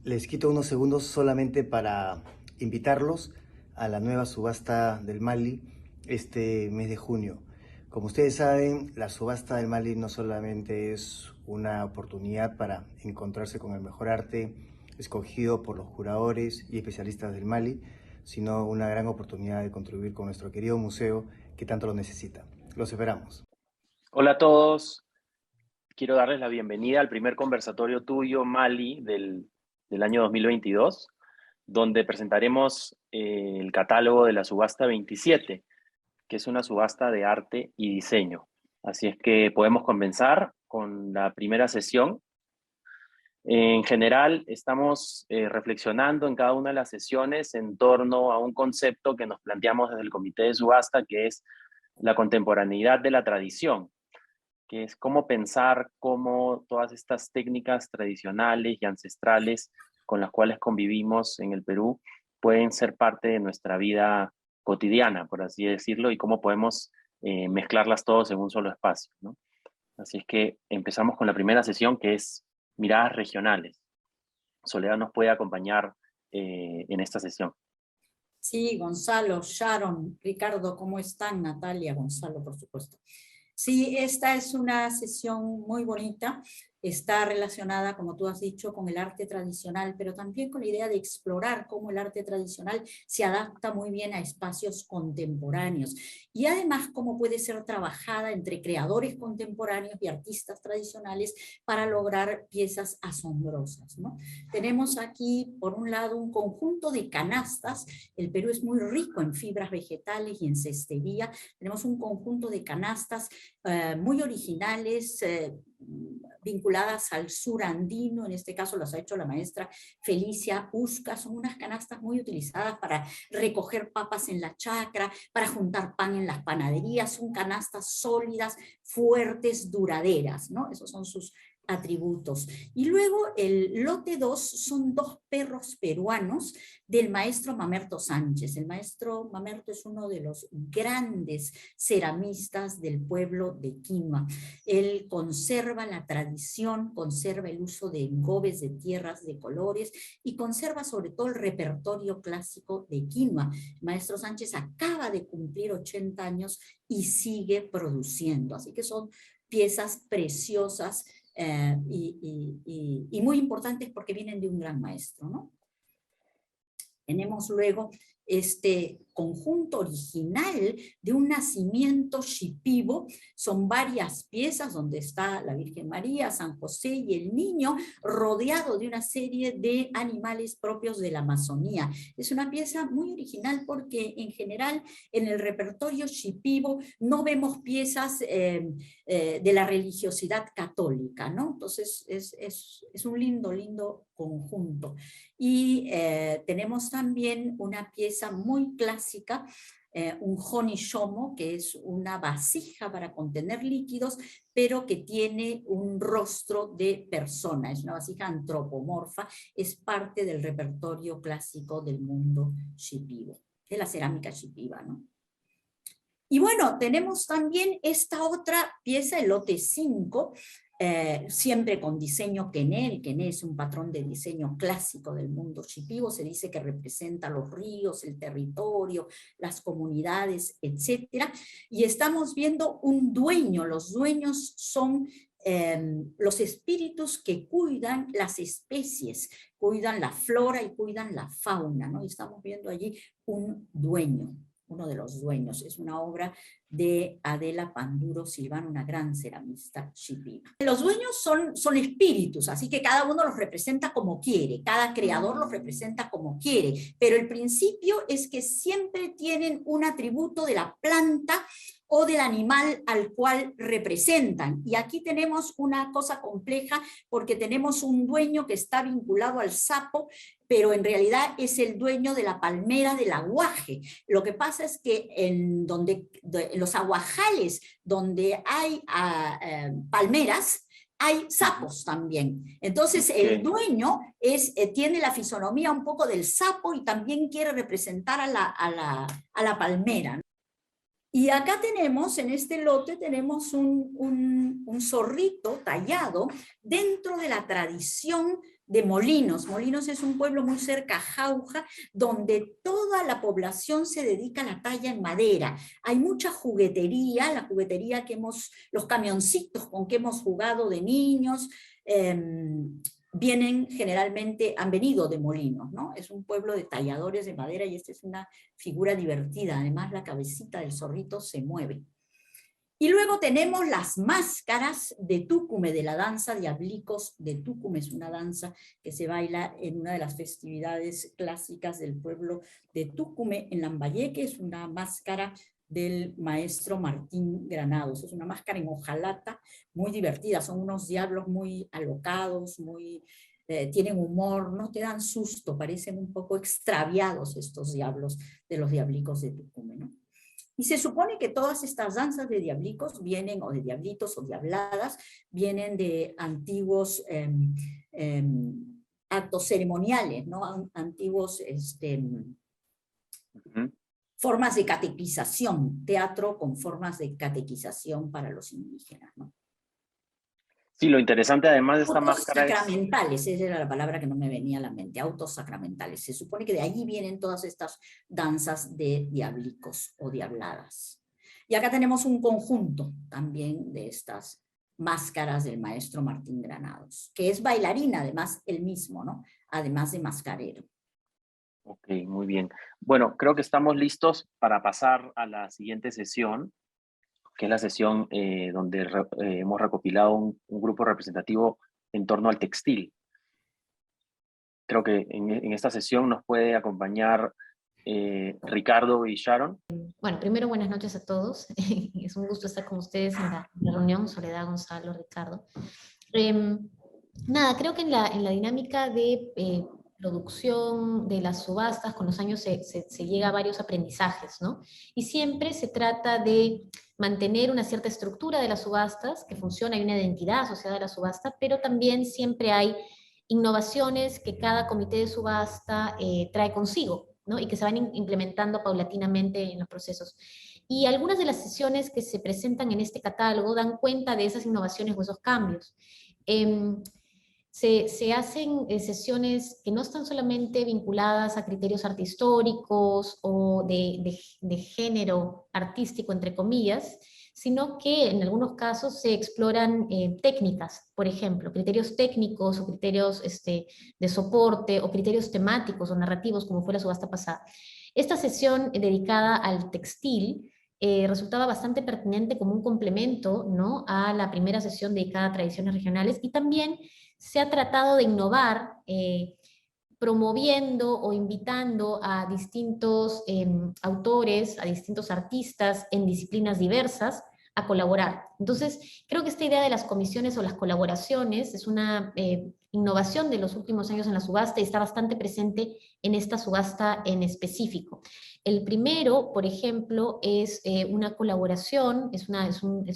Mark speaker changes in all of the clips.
Speaker 1: Les quito unos segundos solamente para invitarlos a la nueva subasta del Mali este mes de junio. Como ustedes saben, la subasta del Mali no solamente es una oportunidad para encontrarse con el mejor arte escogido por los curadores y especialistas del Mali, sino una gran oportunidad de contribuir con nuestro querido museo que tanto lo necesita. Los esperamos.
Speaker 2: Hola a todos, quiero darles la bienvenida al primer conversatorio tuyo, Mali, del año 2022, donde presentaremos el catálogo de la subasta 27, que es una subasta de arte y diseño. Así es que podemos comenzar con la primera sesión. En general, estamos reflexionando en cada una de las sesiones en torno a un concepto que nos planteamos desde el comité de subasta, que es la contemporaneidad de la tradición, que es cómo pensar cómo todas estas técnicas tradicionales y ancestrales con las cuales convivimos en el Perú pueden ser parte de nuestra vida cotidiana, por así decirlo, y cómo podemos mezclarlas todos en un solo espacio, ¿no? Así es que empezamos con la primera sesión, que es miradas regionales. Soledad nos puede acompañar en esta sesión.
Speaker 3: Sí, Gonzalo, Sharon, Ricardo, ¿cómo están? Natalia, Gonzalo, por supuesto. Sí, esta es una sesión muy bonita, está relacionada, como tú has dicho, con el arte tradicional, pero también con la idea de explorar cómo el arte tradicional se adapta muy bien a espacios contemporáneos y además cómo puede ser trabajada entre creadores contemporáneos y artistas tradicionales para lograr piezas asombrosas, ¿no? Tenemos aquí, por un lado, un conjunto de canastas. El Perú es muy rico en fibras vegetales y en cestería. Tenemos un conjunto de canastas muy originales, vinculadas al sur andino. En este caso las ha hecho la maestra Felicia Usca. Son unas canastas muy utilizadas para recoger papas en la chacra, para juntar pan en las panaderías. Son canastas sólidas, fuertes, duraderas, ¿no? Esos son sus atributos. Y luego el lote 2 son 2 perros peruanos del maestro Mamerto Sánchez. El maestro Mamerto es uno de los grandes ceramistas del pueblo de Quima. Él conserva la tradición, conserva el uso de engobes de tierras de colores y conserva sobre todo el repertorio clásico de Quima. El maestro Sánchez acaba de cumplir 80 años y sigue produciendo. Así que son piezas preciosas y muy importantes porque vienen de un gran maestro, ¿no? Tenemos luego este conjunto original de un nacimiento shipibo. Son varias piezas donde está la Virgen María, San José y el niño, rodeado de una serie de animales propios de la Amazonía. Es una pieza muy original porque en general en el repertorio shipibo no vemos piezas de la religiosidad católica, ¿no? Entonces es un lindo conjunto. Y tenemos también una pieza muy clásica, un honishomo, que es una vasija para contener líquidos, pero que tiene un rostro de persona, es una vasija antropomorfa, es parte del repertorio clásico del mundo shipibo, de la cerámica shipiba, ¿no? Y bueno, tenemos también esta otra pieza, el lote 5, siempre con diseño quené. El quené es un patrón de diseño clásico del mundo shipibo. Se dice que representa los ríos, el territorio, las comunidades, etc. Y estamos viendo un dueño. Los dueños son los espíritus que cuidan las especies, cuidan la flora y cuidan la fauna, ¿no? Y estamos viendo allí un dueño. Uno de los dueños. Es una obra de Adela Panduro Silván, una gran ceramista shipiba. Los dueños son espíritus, así que cada uno los representa como quiere, cada creador los representa como quiere, pero el principio es que siempre tienen un atributo de la planta o del animal al cual representan. Y aquí tenemos una cosa compleja porque tenemos un dueño que está vinculado al sapo, pero en realidad es el dueño de la palmera del aguaje. Lo que pasa es que en los aguajales donde hay palmeras, hay sapos también. Entonces el dueño tiene la fisonomía un poco del sapo y también quiere representar a la palmera. Y acá tenemos, en este lote, tenemos un zorrito tallado dentro de la tradición de Molinos. Molinos es un pueblo muy cerca a Jauja, donde toda la población se dedica a la talla en madera. Hay mucha juguetería, la juguetería los camioncitos con que hemos jugado de niños, vienen generalmente, han venido de Molinos, ¿no? Es un pueblo de talladores de madera y esta es una figura divertida, además la cabecita del zorrito se mueve. Y luego tenemos las máscaras de Tucume, de la danza Diablicos de Tucume. Es una danza que se baila en una de las festividades clásicas del pueblo de Tucume, en Lambayeque. Es una máscara del maestro Martín Granados. Es una máscara en hojalata muy divertida. Son unos diablos muy alocados, tienen humor, no te dan susto, parecen un poco extraviados estos diablos de los Diablicos de Tucume, ¿no? Y se supone que todas estas danzas de diablicos vienen, o de diablitos o diabladas, vienen de antiguos actos ceremoniales, ¿no? Antiguos formas de catequización, teatro con formas de catequización para los indígenas, ¿no?
Speaker 2: Sí, lo interesante además de esta
Speaker 3: Autos
Speaker 2: máscara es...
Speaker 3: sacramentales, esa era la palabra que no me venía a la mente, autos sacramentales. Se supone que de allí vienen todas estas danzas de diablicos o diabladas. Y acá tenemos un conjunto también de estas máscaras del maestro Martín Granados, que es bailarín además él mismo, ¿no? Además de mascarero.
Speaker 2: Ok, muy bien. Bueno, creo que estamos listos para pasar a la siguiente sesión, que es la sesión donde hemos recopilado un grupo representativo en torno al textil. Creo que en esta sesión nos puede acompañar Ricardo y Sharon.
Speaker 4: Bueno, primero buenas noches a todos. Es un gusto estar con ustedes en la reunión, Soledad, Gonzalo, Ricardo. Nada, creo que en la dinámica de producción de las subastas, con los años se llega a varios aprendizajes, ¿no? Y siempre se trata de mantener una cierta estructura de las subastas, que funciona, hay una identidad asociada a la subasta, pero también siempre hay innovaciones que cada comité de subasta trae consigo, ¿no? Y que se van implementando paulatinamente en los procesos. Y algunas de las sesiones que se presentan en este catálogo dan cuenta de esas innovaciones o esos cambios. Se hacen sesiones que no están solamente vinculadas a criterios arte históricos o de género artístico, entre comillas, sino que en algunos casos se exploran técnicas, por ejemplo, criterios técnicos o criterios de soporte o criterios temáticos o narrativos, como fue la subasta pasada. Esta sesión dedicada al textil resultaba bastante pertinente como un complemento, ¿no?, a la primera sesión dedicada a tradiciones regionales, y también se ha tratado de innovar promoviendo o invitando a distintos autores, a distintos artistas en disciplinas diversas a colaborar. Entonces, creo que esta idea de las comisiones o las colaboraciones es una innovación de los últimos años en la subasta y está bastante presente en esta subasta en específico. El primero, por ejemplo, es una colaboración, es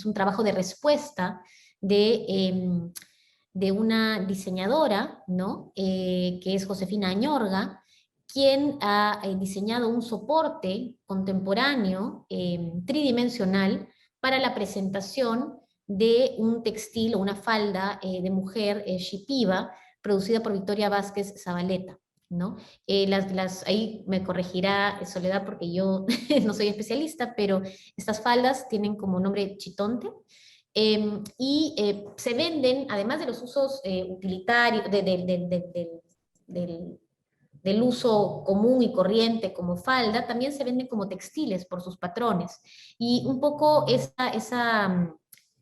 Speaker 4: un trabajo de respuesta de una diseñadora, ¿no? Que es Josefina Añorga, quien ha diseñado un soporte contemporáneo tridimensional para la presentación de un textil o una falda de mujer shipiba producida por Victoria Vázquez Zabaleta, ¿no? Ahí me corregirá Soledad porque yo no soy especialista, pero estas faldas tienen como nombre chitonte, se venden, además de los usos utilitarios, del uso común y corriente como falda, también se venden como textiles por sus patrones. Y un poco esa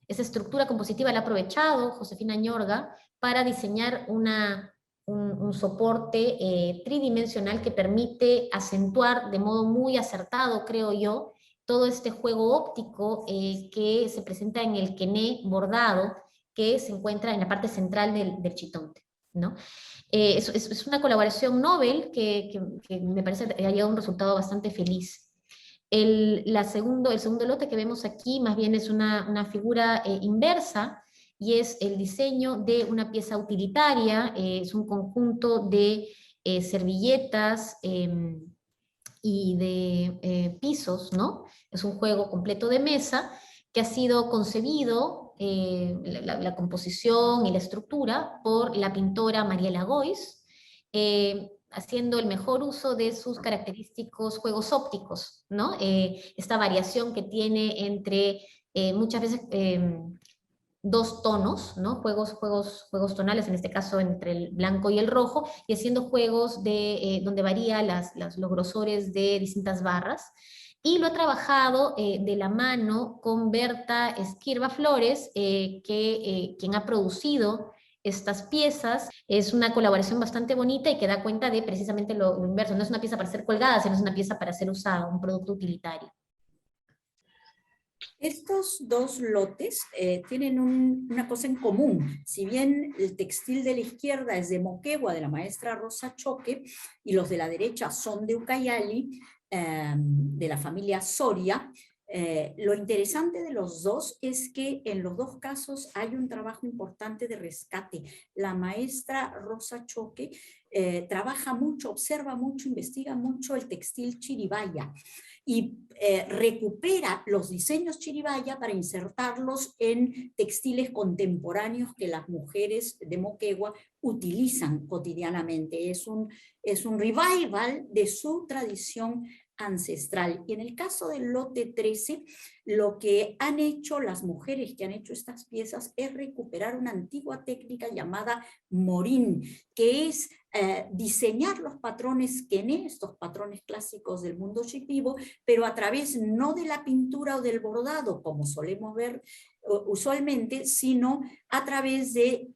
Speaker 4: estructura compositiva la ha aprovechado Josefina Añorga para diseñar un soporte tridimensional que permite acentuar de modo muy acertado, creo yo, todo este juego óptico que se presenta en el quené bordado que se encuentra en la parte central del chitonte, ¿no? Es una colaboración novel que me parece que ha llegado a un resultado bastante feliz. El segundo lote que vemos aquí más bien es una figura inversa, y es el diseño de una pieza utilitaria, es un conjunto de servilletas y de pisos, ¿no? Es un juego completo de mesa que ha sido concebido la composición y la estructura por la pintora Mariela Gois, haciendo el mejor uso de sus característicos juegos ópticos, ¿no? Esta variación que tiene entre muchas veces dos tonos, ¿no? Juegos tonales, en este caso entre el blanco y el rojo, y haciendo juegos donde varía los grosores de distintas barras. Y lo ha trabajado de la mano con Berta Esquirba Flores, quien ha producido estas piezas. Es una colaboración bastante bonita y que da cuenta de precisamente lo inverso. No es una pieza para ser colgada, sino es una pieza para ser usada, un producto utilitario.
Speaker 3: Estos dos lotes tienen una cosa en común. Si bien el textil de la izquierda es de Moquegua, de la maestra Rosa Choque, y los de la derecha son de Ucayali, de la familia Soria, lo interesante de los dos es que en los dos casos hay un trabajo importante de rescate. La maestra Rosa Choque trabaja mucho, observa mucho, investiga mucho el textil chiribaya y recupera los diseños chiribaya para insertarlos en textiles contemporáneos que las mujeres de Moquegua utilizan cotidianamente. Es un revival de su tradición ancestral. Y en el caso del lote 13, lo que han hecho las mujeres que han hecho estas piezas es recuperar una antigua técnica llamada morín, que es diseñar los patrones quené, estos patrones clásicos del mundo shipibo, pero a través no de la pintura o del bordado, como solemos ver usualmente, sino a través de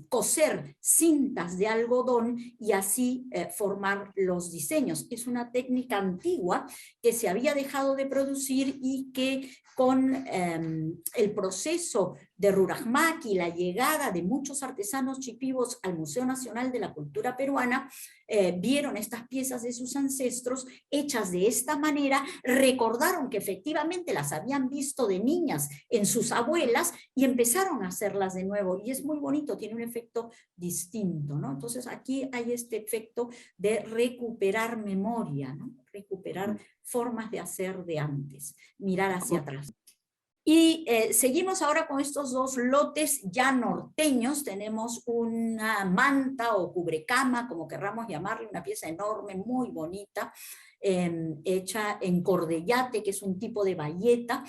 Speaker 3: coser cintas de algodón y así formar los diseños. Es una técnica antigua que se había dejado de producir y que con el proceso de Rurajmaqui y la llegada de muchos artesanos chipibos al Museo Nacional de la Cultura Peruana, vieron estas piezas de sus ancestros hechas de esta manera, recordaron que efectivamente las habían visto de niñas en sus abuelas y empezaron a hacerlas de nuevo. Y es muy bonito, tiene un efecto distinto, ¿no? Entonces aquí hay este efecto de recuperar memoria, ¿no? Recuperar formas de hacer de antes, mirar hacia atrás. Y seguimos ahora con estos dos lotes ya norteños. Tenemos una manta o cubrecama, como querramos llamarle, una pieza enorme, muy bonita, hecha en cordellate, que es un tipo de bayeta,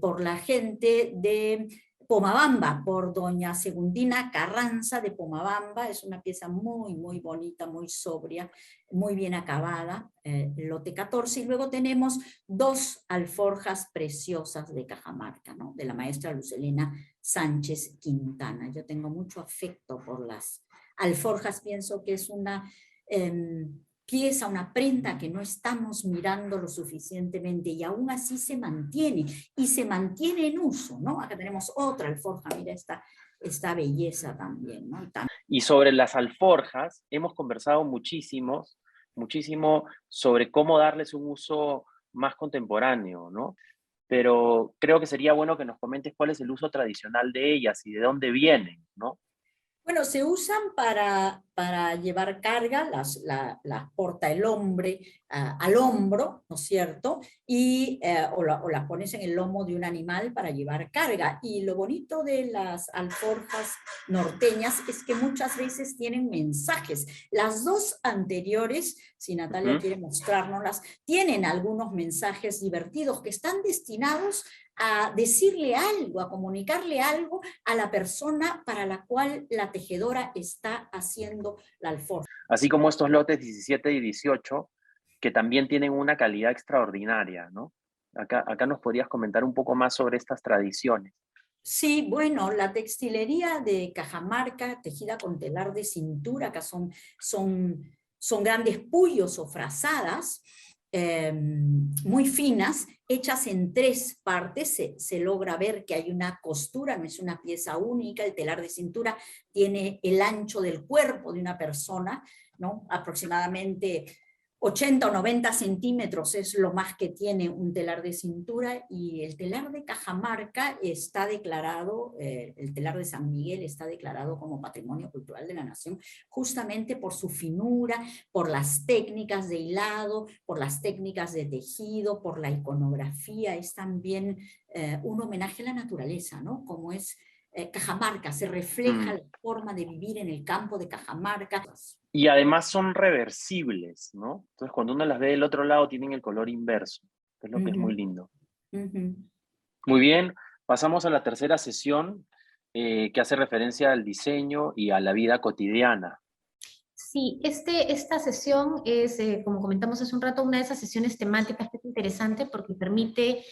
Speaker 3: por la gente de Pomabamba, por doña Segundina Carranza de Pomabamba. Es una pieza muy, muy bonita, muy sobria, muy bien acabada, lote 14. Y luego tenemos dos alforjas preciosas de Cajamarca, ¿no? De la maestra Lucelena Sánchez Quintana. Yo tengo mucho afecto por las alforjas, pienso que es una pieza, una prenda que no estamos mirando lo suficientemente y aún así se mantiene, y se mantiene en uso, ¿no? Acá tenemos otra alforja, mira esta belleza también, ¿no?
Speaker 2: Y sobre las alforjas, hemos conversado muchísimo sobre cómo darles un uso más contemporáneo, ¿no? Pero creo que sería bueno que nos comentes cuál es el uso tradicional de ellas y de dónde vienen, ¿no?
Speaker 3: Bueno, se usan para llevar carga, las porta el hombre al hombro, ¿no es cierto? Y, o las pones en el lomo de un animal para llevar carga. Y lo bonito de las alforjas norteñas es que muchas veces tienen mensajes. Las dos anteriores, si Natalia quiere mostrárnoslas, tienen algunos mensajes divertidos que están destinados a decirle algo, a comunicarle algo a la persona para la cual la tejedora está haciendo la alforja.
Speaker 2: Así como estos lotes 17 y 18, que también tienen una calidad extraordinaria, ¿no? Acá nos podrías comentar un poco más sobre estas tradiciones.
Speaker 3: Sí, bueno, la textilería de Cajamarca, tejida con telar de cintura, acá son grandes puyos o frazadas, muy finas, hechas en tres partes. Se logra ver que hay una costura, no es una pieza única. El telar de cintura tiene el ancho del cuerpo de una persona, ¿no? Aproximadamente 80 o 90 centímetros es lo más que tiene un telar de cintura, y el telar de Cajamarca está declarado, el telar de San Miguel está declarado como Patrimonio Cultural de la Nación, justamente por su finura, por las técnicas de hilado, por las técnicas de tejido, por la iconografía. Es también un homenaje a la naturaleza, ¿no? Como es Cajamarca, se refleja la forma de vivir en el campo de Cajamarca.
Speaker 2: Y además son reversibles, ¿no? Entonces cuando uno las ve del otro lado tienen el color inverso, que es lo que es muy lindo. Muy bien, pasamos a la tercera sesión, que hace referencia al diseño y a la vida cotidiana.
Speaker 4: Sí, esta sesión es, como comentamos hace un rato, una de esas sesiones temáticas que es interesante porque permite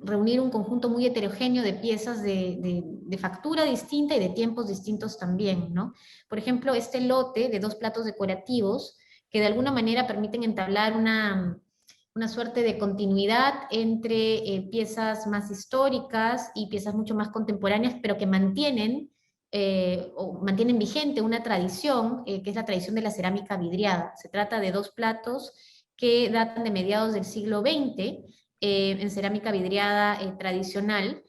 Speaker 4: reunir un conjunto muy heterogéneo de piezas de factura distinta y de tiempos distintos también, ¿no? Por ejemplo, este lote de 2 platos decorativos que de alguna manera permiten entablar una suerte de continuidad entre piezas más históricas y piezas mucho más contemporáneas, pero que mantienen vigente una tradición, que es la tradición de la cerámica vidriada. Se trata de 2 platos que datan de mediados del siglo XX, en cerámica vidriada tradicional.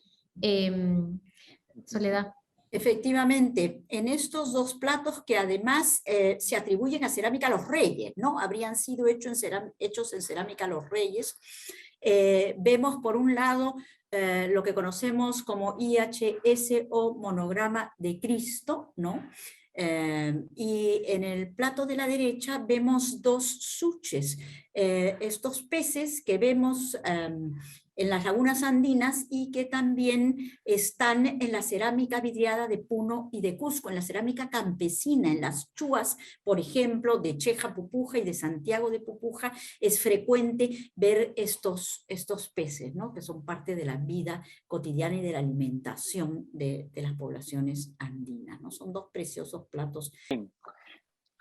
Speaker 4: Soledad.
Speaker 3: Efectivamente, en estos 2 platos que además se atribuyen a cerámica a los reyes, ¿no? Habrían sido hechos en cerámica a los reyes. Vemos por un lado lo que conocemos como IHS o monograma de Cristo, ¿no? Y en el plato de la derecha vemos 2 suches, estos peces que vemos en las lagunas andinas y que también están en la cerámica vidriada de Puno y de Cusco, en la cerámica campesina, en las chúas, por ejemplo, de Cheja Pupuja y de Santiago de Pupuja, es frecuente ver estos peces, ¿no? Que son parte de la vida cotidiana y de la alimentación de las poblaciones andinas, ¿no? Son 2 preciosos platos.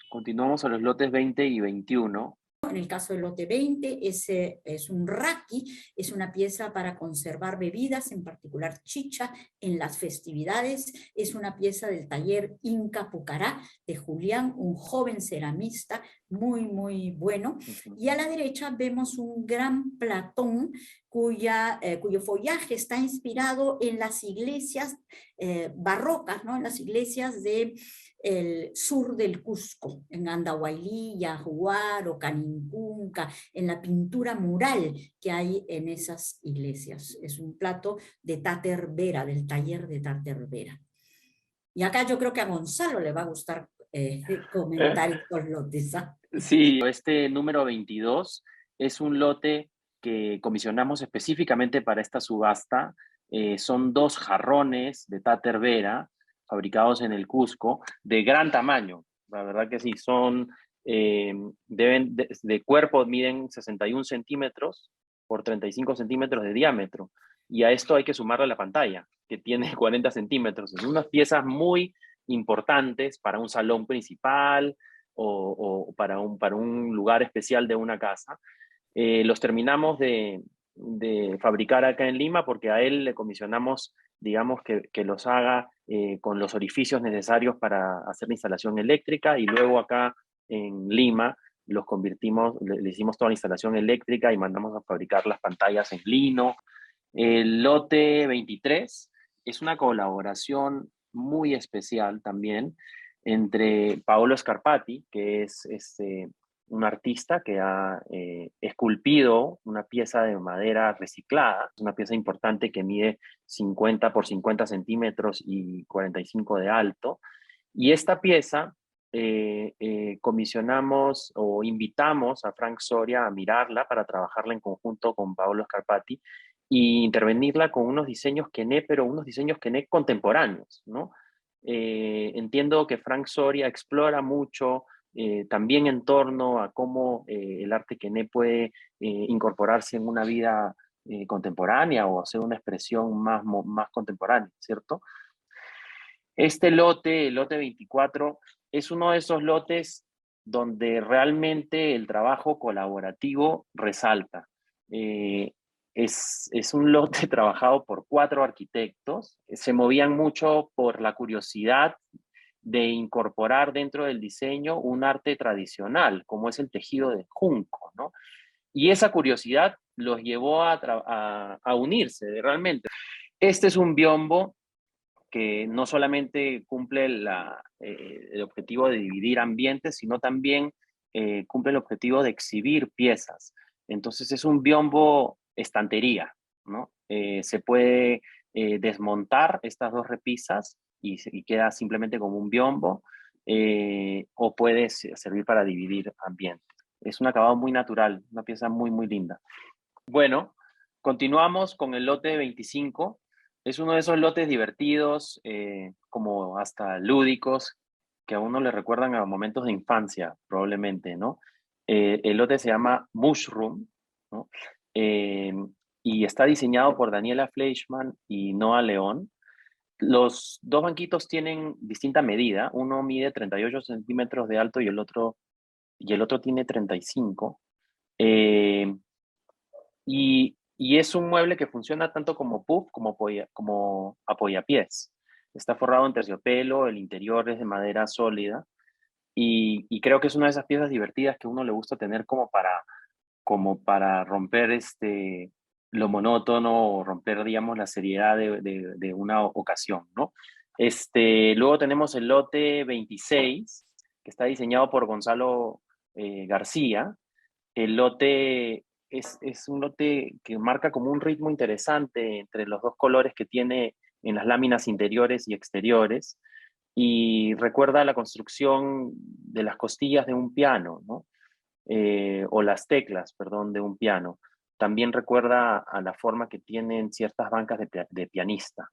Speaker 2: Continuamos a los lotes 20 y 21.
Speaker 3: En el caso del lote 20, ese es un raqui, es una pieza para conservar bebidas, en particular chicha, en las festividades. Es una pieza del taller Inca Pucará de Julián, un joven ceramista muy, muy bueno. Y a la derecha vemos un gran platón cuyo follaje está inspirado en las iglesias barrocas, ¿no? En las iglesias del sur del Cusco, en Andahuaylí, Yahuar, Canincunca, en la pintura mural que hay en esas iglesias. Es un plato de Tater Vera, del taller de Tater Vera. Y acá yo creo que a Gonzalo le va a gustar comentar estos lotes.
Speaker 2: Sí, este número 22 es un lote que comisionamos específicamente para esta subasta. Son 2 jarrones de Tater Vera, fabricados en el Cusco, de gran tamaño. La verdad que sí, son, de cuerpo miden 61 centímetros por 35 centímetros de diámetro. Y a esto hay que sumarle la pantalla, que tiene 40 centímetros. Son unas piezas muy importantes para un salón principal o para un lugar especial de una casa. Los terminamos de fabricar acá en Lima porque a él le comisionamos, digamos, que los haga con los orificios necesarios para hacer la instalación eléctrica, y luego acá en Lima los convertimos, le hicimos toda la instalación eléctrica y mandamos a fabricar las pantallas en lino. El lote 23 es una colaboración muy especial también entre Paolo Scarpati, que es un artista que ha esculpido una pieza de madera reciclada, una pieza importante que mide 50 por 50 centímetros y 45 de alto. Y esta pieza comisionamos o invitamos a Frank Soria a mirarla para trabajarla en conjunto con Paolo Scarpati y intervenirla con unos diseños Quené, pero unos diseños Quené contemporáneos, ¿no? Entiendo que Frank Soria explora mucho también en torno a cómo el arte Quené puede incorporarse en una vida contemporánea o hacer una expresión más contemporánea, ¿cierto? Este lote, el lote 24, es uno de esos lotes donde realmente el trabajo colaborativo resalta. Es un lote trabajado por 4 arquitectos, se movían mucho por la curiosidad de incorporar dentro del diseño un arte tradicional, como es el tejido de junco, ¿no? Y esa curiosidad los llevó a unirse realmente. Este es un biombo que no solamente cumple el objetivo de dividir ambientes, sino también cumple el objetivo de exhibir piezas. Entonces es un biombo estantería, ¿no? Se puede desmontar estas dos repisas y queda simplemente como un biombo, o puede servir para dividir ambientes. Es un acabado muy natural, una pieza muy, muy linda. Bueno, continuamos con el lote 25. Es uno de esos lotes divertidos, como hasta lúdicos, que a uno le recuerdan a momentos de infancia, probablemente, ¿no? El lote se llama Mushroom, ¿no? Eh, y está diseñado por Daniela Fleischmann y Noah León. Los dos banquitos tienen distinta medida. Uno mide 38 centímetros de alto y el otro tiene 35. Y es un mueble que funciona tanto como puff como apoyapiés. Está forrado en terciopelo, el interior es de madera sólida y creo que es una de esas piezas divertidas que a uno le gusta tener como para romper lo monótono o romper, digamos, la seriedad de una ocasión, ¿no? Luego tenemos el lote 26, que está diseñado por Gonzalo García. El lote es un lote que marca como un ritmo interesante entre los dos colores que tiene en las láminas interiores y exteriores, y recuerda la construcción de las costillas de un piano, ¿no? O las teclas, perdón, de un piano. También recuerda a la forma que tienen ciertas bancas de pianista.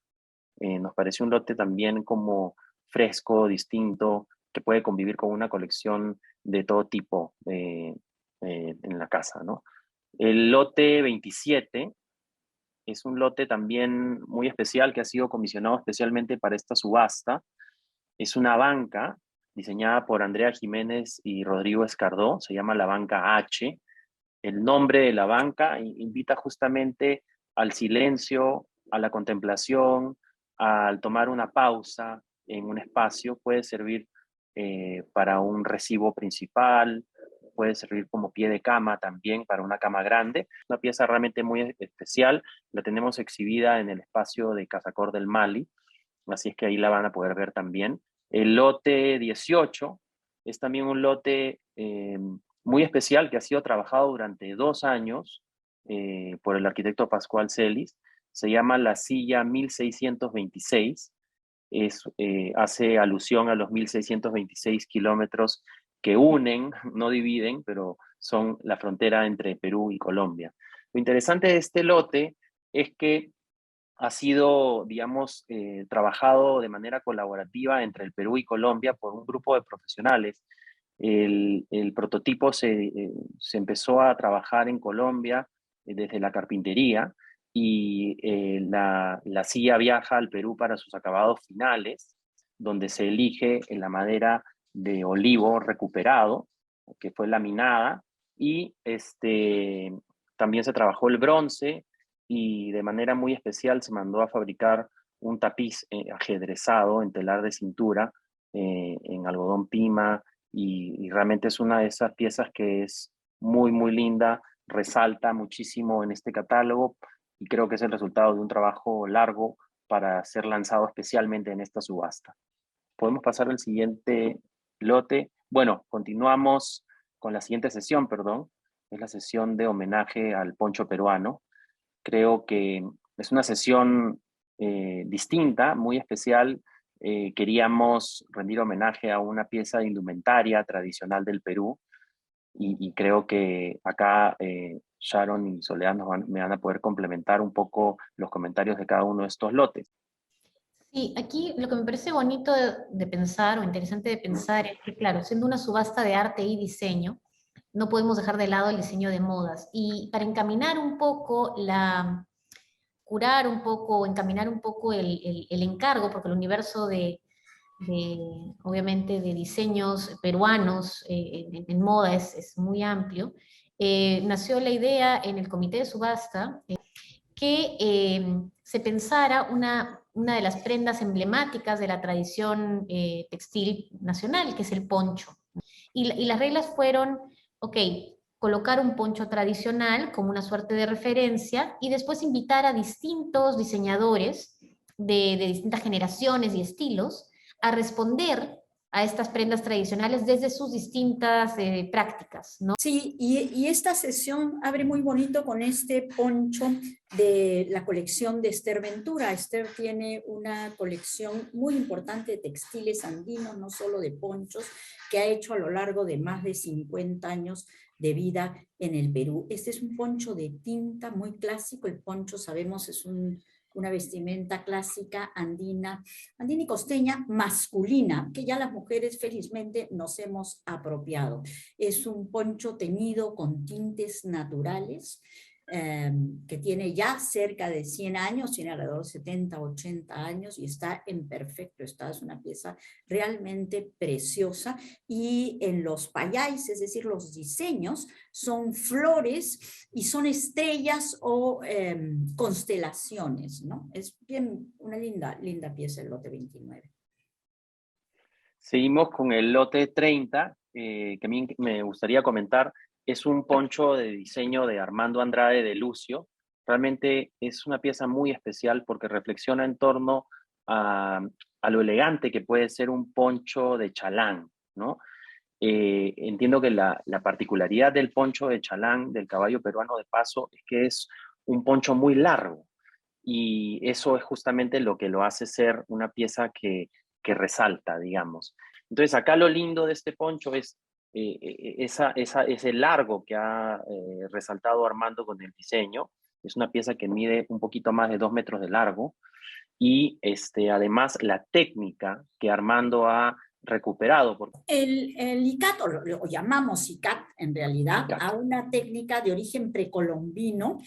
Speaker 2: Nos parece un lote también como fresco, distinto, que puede convivir con una colección de todo tipo en la casa, ¿no? El lote 27 es un lote también muy especial que ha sido comisionado especialmente para esta subasta. Es una banca diseñada por Andrea Jiménez y Rodrigo Escardó, se llama la banca H. El nombre de la banca invita justamente al silencio, a la contemplación, al tomar una pausa en un espacio. Puede servir para un recibo principal, puede servir como pie de cama también para una cama grande. Una pieza realmente muy especial. La tenemos exhibida en el espacio de Casacor del Mali, así es que ahí la van a poder ver también. El lote 18 es también un lote muy especial que ha sido trabajado durante 2 años por el arquitecto Pascual Celis. Se llama la silla 1626. Hace alusión a los 1626 kilómetros que unen, no dividen, pero son la frontera entre Perú y Colombia. Lo interesante de este lote es que ha sido, digamos, trabajado de manera colaborativa entre el Perú y Colombia por un grupo de profesionales. El prototipo se empezó a trabajar en Colombia desde la carpintería, y la silla viaja al Perú para sus acabados finales, donde se elige en la madera de olivo recuperado, que fue laminada, y también se trabajó el bronce, y de manera muy especial se mandó a fabricar un tapiz ajedrezado en telar de cintura, en algodón pima, y realmente es una de esas piezas que es muy, muy linda, resalta muchísimo en este catálogo, y creo que es el resultado de un trabajo largo para ser lanzado especialmente en esta subasta. Podemos pasar al siguiente lote. Bueno, continuamos con la siguiente sesión, perdón. Es la sesión de homenaje al poncho peruano. Creo que es una sesión distinta, muy especial. Queríamos rendir homenaje a una pieza de indumentaria tradicional del Perú, y creo que acá Sharon y Soledad me van a poder complementar un poco los comentarios de cada uno de estos lotes.
Speaker 4: Sí, aquí lo que me parece bonito de pensar o interesante de pensar es que, claro, siendo una subasta de arte y diseño, no podemos dejar de lado el diseño de modas. Y para encaminar un poco curar un poco, encaminar un poco el encargo, porque el universo obviamente, de diseños peruanos en moda es muy amplio, nació la idea en el comité de subasta que se pensara una de las prendas emblemáticas de la tradición textil nacional, que es el poncho. Y las reglas fueron, ok, colocar un poncho tradicional como una suerte de referencia y después invitar a distintos diseñadores de distintas generaciones y estilos a responder a estas prendas tradicionales desde sus distintas prácticas, ¿no?
Speaker 3: Sí, y esta sesión abre muy bonito con este poncho de la colección de Esther Ventura. Esther tiene una colección muy importante de textiles andinos, no solo de ponchos, que ha hecho a lo largo de más de 50 años de vida en el Perú. Este es un poncho de tinta muy clásico. El poncho, sabemos, es una vestimenta clásica andina y costeña masculina, que ya las mujeres felizmente nos hemos apropiado. Es un poncho teñido con tintes naturales, que tiene ya cerca de 100 años, tiene alrededor de 70, 80 años y está en perfecto estado. Es una pieza realmente preciosa, y en los payáis, es decir, los diseños, son flores y son estrellas o constelaciones, ¿no? Es bien, una linda pieza el lote 29.
Speaker 2: Seguimos con el lote 30, que a mí me gustaría comentar. Es un poncho de diseño de Armando Andrade de Lucio. Realmente es una pieza muy especial porque reflexiona en torno a lo elegante que puede ser un poncho de chalán, ¿no? Entiendo que la particularidad del poncho de chalán, del caballo peruano de paso, es que es un poncho muy largo. Y eso es justamente lo que lo hace ser una pieza que resalta, digamos. Entonces, acá lo lindo de este poncho es ese largo que ha resaltado Armando con el diseño. Es una pieza que mide un poquito más de 2 metros de largo, y además la técnica que Armando ha recuperado.
Speaker 3: El ICAT, o lo llamamos ICAT en realidad,
Speaker 2: ICAT.
Speaker 3: a una técnica de origen precolombino.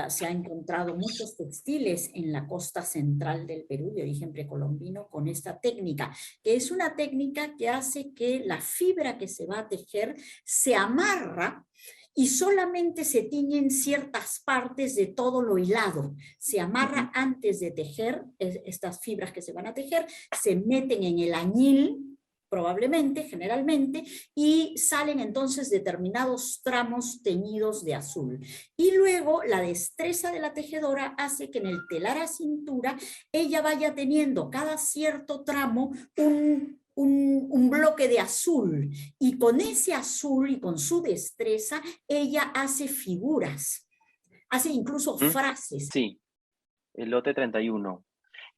Speaker 3: Se han encontrado muchos textiles en la costa central del Perú de origen precolombino con esta técnica, que es una técnica que hace que la fibra que se va a tejer se amarra y solamente se tiñen ciertas partes de todo lo hilado. Se amarra antes de tejer. Estas fibras que se van a tejer se meten en el añil, probablemente, generalmente, y salen entonces determinados tramos teñidos de azul. Y luego la destreza de la tejedora hace que en el telar a cintura ella vaya teniendo cada cierto tramo un bloque de azul, y con ese azul y con su destreza ella hace figuras, hace incluso frases.
Speaker 2: Sí, el lote 31.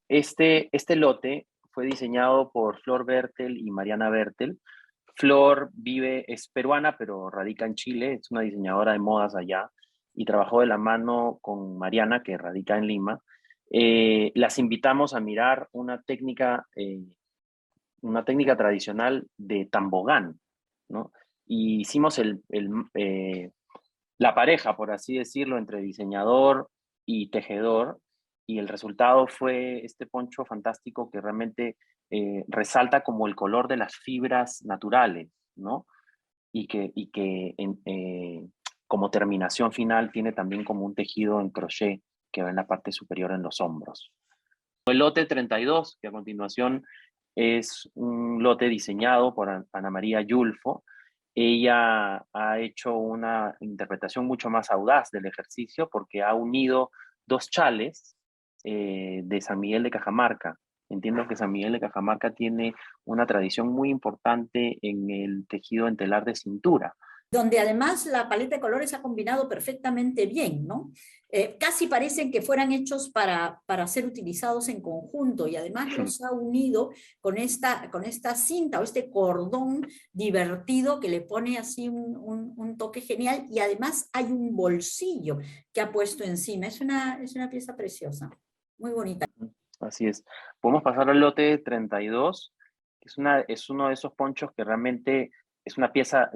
Speaker 2: Este lote fue diseñado por Flor Bertel y Mariana Bertel. Flor es peruana, pero radica en Chile, es una diseñadora de modas allá, y trabajó de la mano con Mariana, que radica en Lima. Las invitamos a mirar una técnica tradicional de tambogán, ¿no? Y hicimos la pareja, por así decirlo, entre diseñador y tejedor, y el resultado fue este poncho fantástico que realmente resalta como el color de las fibras naturales, ¿no? Y que como terminación final tiene también como un tejido en crochet que va en la parte superior en los hombros. El lote 32, que a continuación es un lote diseñado por Ana María Yulfo. Ella ha hecho una interpretación mucho más audaz del ejercicio porque ha unido 2 chales de San Miguel de Cajamarca. Entiendo que San Miguel de Cajamarca tiene una tradición muy importante en el tejido en telar de cintura,
Speaker 3: donde además la paleta de colores ha combinado perfectamente bien, ¿no? Casi parecen que fueran hechos para ser utilizados en conjunto, y además los ha unido con esta cinta o este cordón divertido que le pone así un toque genial, y además hay un bolsillo que ha puesto encima. Es una pieza preciosa, muy bonita.
Speaker 2: Así es. Podemos pasar al lote 32, que es uno de esos ponchos que realmente es una pieza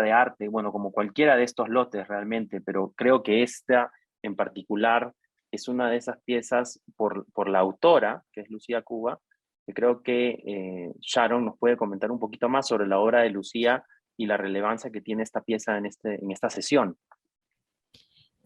Speaker 2: de arte, bueno, como cualquiera de estos lotes realmente, pero creo que esta en particular es una de esas piezas por la autora, que es Lucía Cuba, que creo que Sharon nos puede comentar un poquito más sobre la obra de Lucía y la relevancia que tiene esta pieza en esta sesión.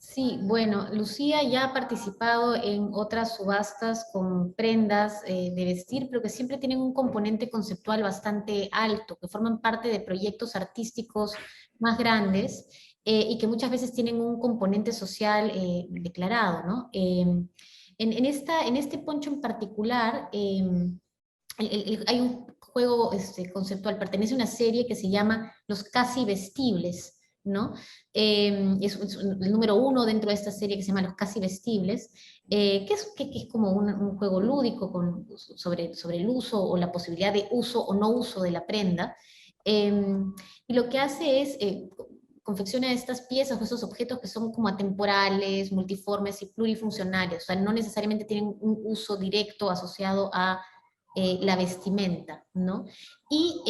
Speaker 4: Sí, bueno, Lucía ya ha participado en otras subastas con prendas de vestir, pero que siempre tienen un componente conceptual bastante alto, que forman parte de proyectos artísticos más grandes y que muchas veces tienen un componente social declarado, ¿no? En este poncho en particular, hay un juego conceptual, pertenece a una serie que se llama Los Casi Vestibles, ¿no? Es el número uno dentro de esta serie que se llama Los Casi Vestibles, que es como un juego lúdico sobre el uso o la posibilidad de uso o no uso de la prenda. Y lo que hace es confecciona estas piezas o estos objetos que son como atemporales, multiformes y plurifuncionales, o sea, no necesariamente tienen un uso directo asociado a la vestimenta, ¿no? Y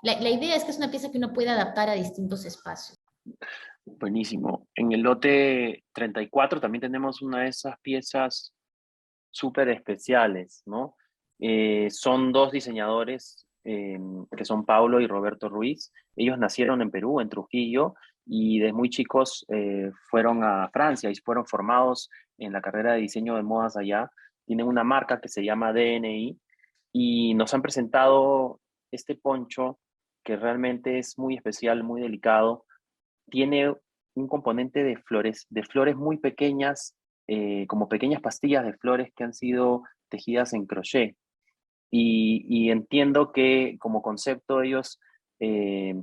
Speaker 4: la idea es que es una pieza que uno puede adaptar a distintos espacios.
Speaker 2: Buenísimo. En el lote 34 también tenemos una de esas piezas súper especiales, ¿no? Son dos diseñadores que son Paulo y Roberto Ruiz. Ellos nacieron en Perú, en Trujillo, y desde muy chicos fueron a Francia y fueron formados en la carrera de diseño de modas allá. Tienen una marca que se llama DNI y nos han presentado este poncho que realmente es muy especial, muy delicado. Tiene un componente de flores muy pequeñas, como pequeñas pastillas de flores que han sido tejidas en crochet. Y entiendo que como concepto ellos eh,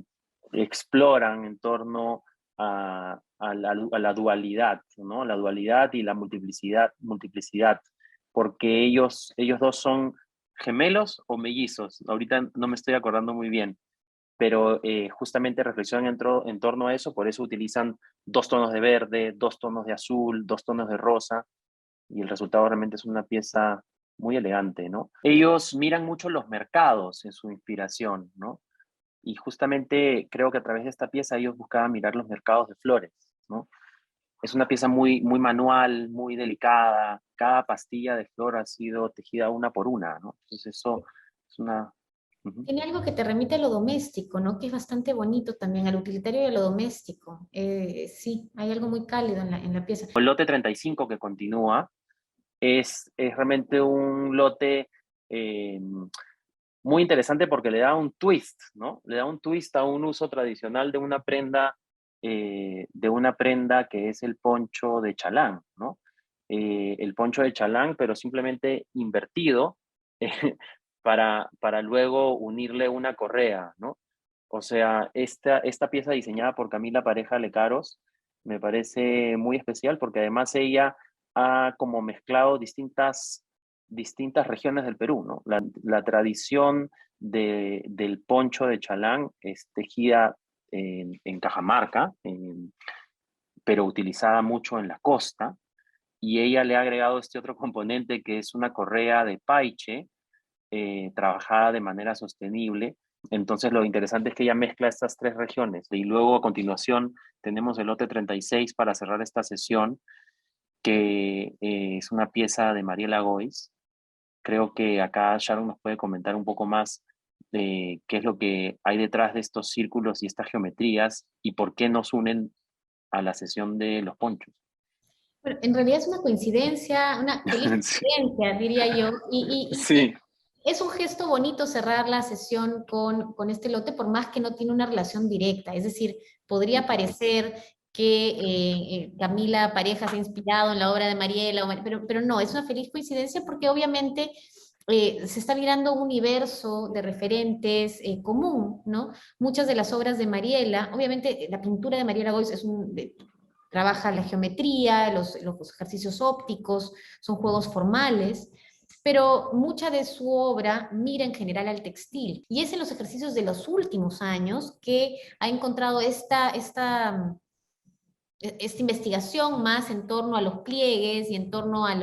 Speaker 2: exploran en torno a la dualidad, ¿no? La dualidad y la multiplicidad, porque ellos dos son gemelos o mellizos. Ahorita no me estoy acordando muy bien, pero justamente reflexionan en torno a eso, por eso utilizan dos tonos de verde, dos tonos de azul, dos tonos de rosa, y el resultado realmente es una pieza muy elegante, ¿no? Ellos miran mucho los mercados en su inspiración, ¿no? Y justamente creo que a través de esta pieza ellos buscaban mirar los mercados de flores, ¿no? Es una pieza muy, muy manual, muy delicada. Cada pastilla de flor ha sido tejida una por una, ¿no? Entonces eso es una... Ujú.
Speaker 4: Tiene algo que te remite a lo doméstico, ¿no? Que es bastante bonito también, al utilitario y a lo doméstico. Sí, hay algo muy cálido en la pieza.
Speaker 2: El lote 35 que continúa es realmente un lote eh, muy interesante porque le da un twist, ¿no? Le da un twist a un uso tradicional de una prenda que es el poncho de chalán, ¿no? El poncho de chalán, pero simplemente invertido eh, para luego unirle una correa, ¿no? O sea, esta pieza diseñada por Camila Pareja Lecaros me parece muy especial porque además ella ha como mezclado distintas regiones del Perú, ¿no? La tradición del poncho de chalán es tejida en Cajamarca, pero utilizada mucho en la costa, y ella le ha agregado este otro componente que es una correa de paiche, trabajada de manera sostenible. Entonces lo interesante es que ella mezcla estas tres regiones y luego a continuación tenemos el lote 36 para cerrar esta sesión, que es una pieza de Mariela Gois. Creo que acá Sharon nos puede comentar un poco más de qué es lo que hay detrás de estos círculos y estas geometrías y por qué nos unen a la sesión de los ponchos.
Speaker 4: Bueno, en realidad es una feliz
Speaker 2: Sí,
Speaker 4: coincidencia, diría yo,
Speaker 2: sí,
Speaker 4: es un gesto bonito cerrar la sesión con este lote, por más que no tiene una relación directa. Es decir, podría parecer que Camila Pareja se ha inspirado en la obra de Mariela, pero no, es una feliz coincidencia porque obviamente se está mirando un universo de referentes común, ¿no? Muchas de las obras de Mariela, obviamente la pintura de Mariela Gois trabaja la geometría, los ejercicios ópticos, son juegos formales, pero mucha de su obra mira en general al textil. Y es en los ejercicios de los últimos años que ha encontrado esta investigación más en torno a los pliegues y en torno a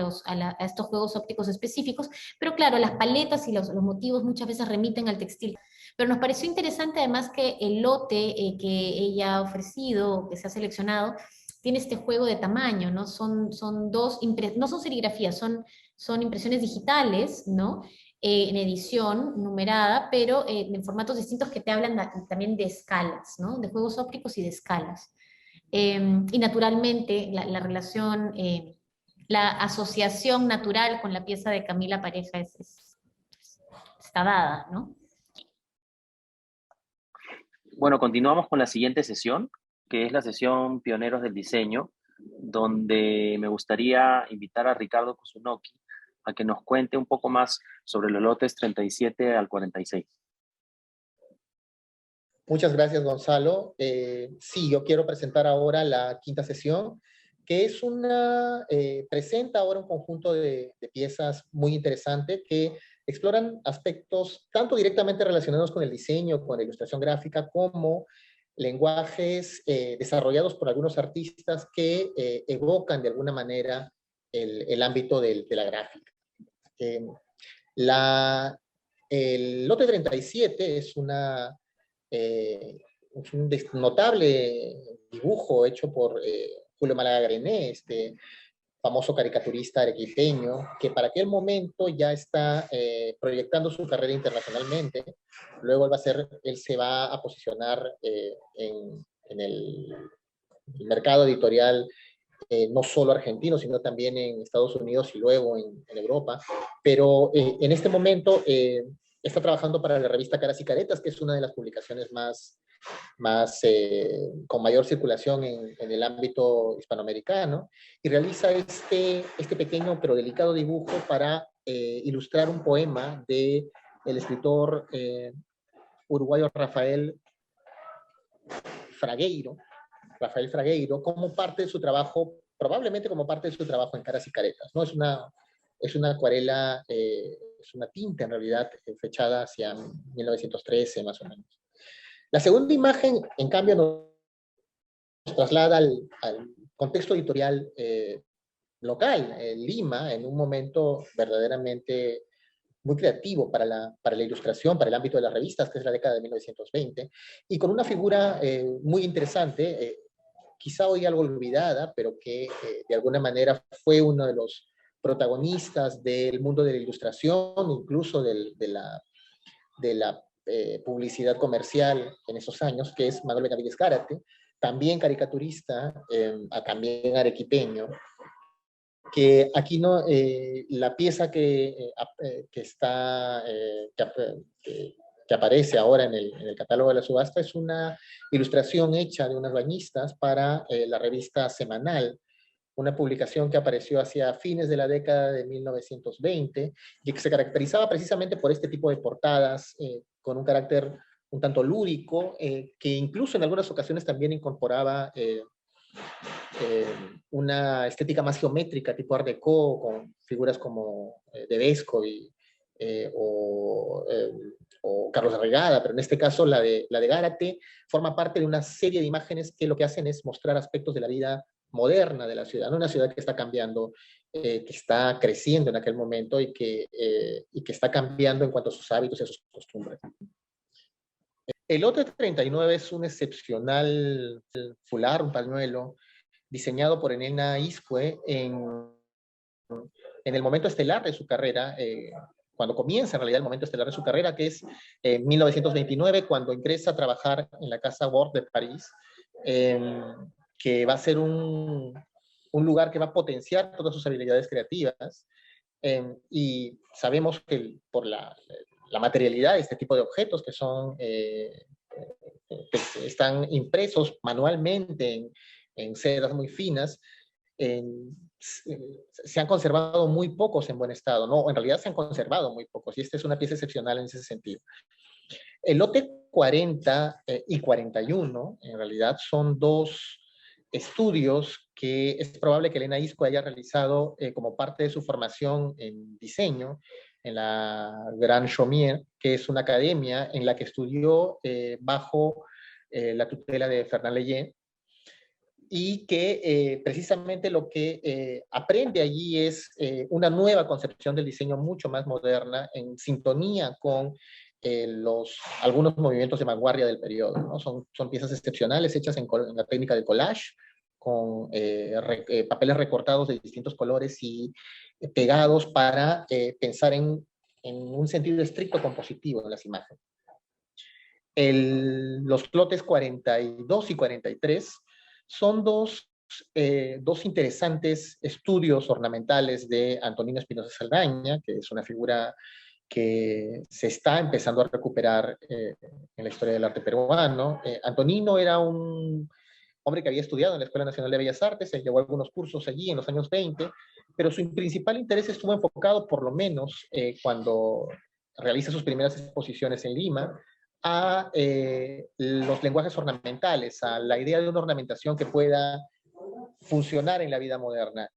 Speaker 4: estos juegos ópticos específicos, pero claro, las paletas y los motivos muchas veces remiten al textil. Pero nos pareció interesante además que el lote que ella ha ofrecido, que se ha seleccionado, tiene este juego de tamaño, ¿no? No son serigrafías, son impresiones digitales, ¿no? En edición numerada, pero en formatos distintos que te hablan también de escalas, ¿no? De juegos ópticos y de escalas. y naturalmente la relación, la asociación natural con la pieza de Camila Pareja está dada, ¿no?
Speaker 2: Bueno, continuamos con la siguiente sesión, que es la sesión Pioneros del Diseño, donde me gustaría invitar a Ricardo Kusunoki a que nos cuente un poco más sobre los lotes 37 al 46.
Speaker 5: Muchas gracias, Gonzalo. Sí, yo quiero presentar ahora la quinta sesión, que es presenta ahora un conjunto de piezas muy interesante que exploran aspectos tanto directamente relacionados con el diseño, con la ilustración gráfica, como lenguajes desarrollados por algunos artistas que evocan de alguna manera el ámbito de la gráfica. El lote 37 es un notable dibujo hecho por Julio Málaga Grené, este famoso caricaturista arequipeño, que para aquel momento ya está proyectando su carrera internacionalmente. Luego él se va a posicionar en el mercado editorial no solo argentino, sino también en Estados Unidos y luego en Europa. Pero en este momento está trabajando para la revista Caras y Caretas, que es una de las publicaciones con mayor circulación en el ámbito hispanoamericano, y realiza este pequeño pero delicado dibujo para ilustrar un poema del escritor uruguayo Rafael Fragueiro, como parte de su trabajo, probablemente como parte de su trabajo en Caras y Caretas, ¿no? Es una acuarela, es una tinta en realidad, fechada hacia 1913 más o menos. La segunda imagen, en cambio, nos traslada al contexto editorial local, Lima, en un momento verdaderamente muy creativo para la ilustración, para el ámbito de las revistas, que es la década de 1920, y con una figura muy interesante, quizá hoy algo olvidada, pero que de alguna manera fue uno de los protagonistas del mundo de la ilustración, incluso de la publicidad comercial en esos años, que es Manuel Benavides Gárate, también caricaturista, también arequipeño, que aquí no, la pieza que aparece ahora en el catálogo de la subasta es una ilustración hecha de unas bañistas para la revista Semanal, una publicación que apareció hacia fines de la década de 1920 y que se caracterizaba precisamente por este tipo de portadas con un carácter un tanto lúdico, que incluso en algunas ocasiones también incorporaba una estética más geométrica, tipo Art Deco, con figuras como de Vescovi o Carlos Arregada, pero en este caso la de Gárate forma parte de una serie de imágenes que lo que hacen es mostrar aspectos de la vida moderna de la ciudad, ¿no? Una ciudad que está cambiando, que está creciendo en aquel momento y que está cambiando en cuanto a sus hábitos y a sus costumbres. El lote 39 es un excepcional fular, un pañuelo, diseñado por Elena Iscue en el momento estelar de su carrera, cuando comienza en realidad el momento estelar de su carrera, que es 1929, cuando ingresa a trabajar en la Casa Ward de París, que va a ser un lugar que va a potenciar todas sus habilidades creativas, y sabemos que por la materialidad de este tipo de objetos que son que están impresos manualmente en sedas muy finas, se han conservado muy pocos en buen estado, no, en realidad se han conservado muy pocos, y esta es una pieza excepcional en ese sentido. El lote 40 y 41, en realidad, son dos estudios que es probable que Elena Iscue haya realizado como parte de su formación en diseño en la Grand Chaumière, que es una academia en la que estudió bajo la tutela de Fernand Leyer, y que precisamente lo que aprende allí es una nueva concepción del diseño mucho más moderna, en sintonía con algunos movimientos de vanguardia del periodo, ¿no? Son piezas excepcionales hechas en la técnica del collage, con papeles recortados de distintos colores y pegados para pensar en un sentido estricto compositivo en las imágenes. Los lotes 42 y 43 son dos interesantes estudios ornamentales de Antonino Espinosa Saldaña, que es una figura que se está empezando a recuperar en la historia del arte peruano. Antonino era un hombre que había estudiado en la Escuela Nacional de Bellas Artes, se llevó algunos cursos allí en los años 20, pero su principal interés estuvo enfocado, por lo menos cuando realiza sus primeras exposiciones en Lima, a los lenguajes ornamentales, a la idea de una ornamentación que pueda funcionar en la vida moderna.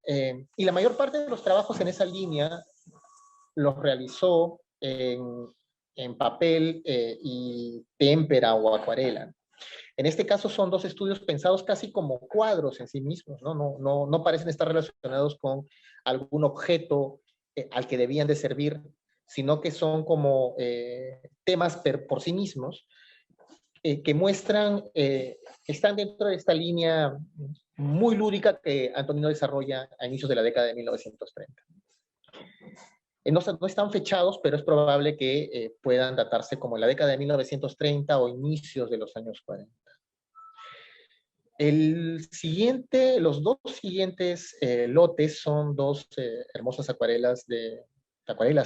Speaker 5: Y la mayor parte de los trabajos en esa línea los realizó en papel y témpera o acuarela. En este caso son dos estudios pensados casi como cuadros en sí mismos, ¿no? No parecen estar relacionados con algún objeto al que debían de servir, sino que son como temas por sí mismos que muestran, están dentro de esta línea muy lúdica que Antonino desarrolla a inicios de la década de 1930. No están fechados, pero es probable que puedan datarse como en la década de 1930 o inicios de los años 40. Los dos siguientes lotes son dos hermosas acuarelas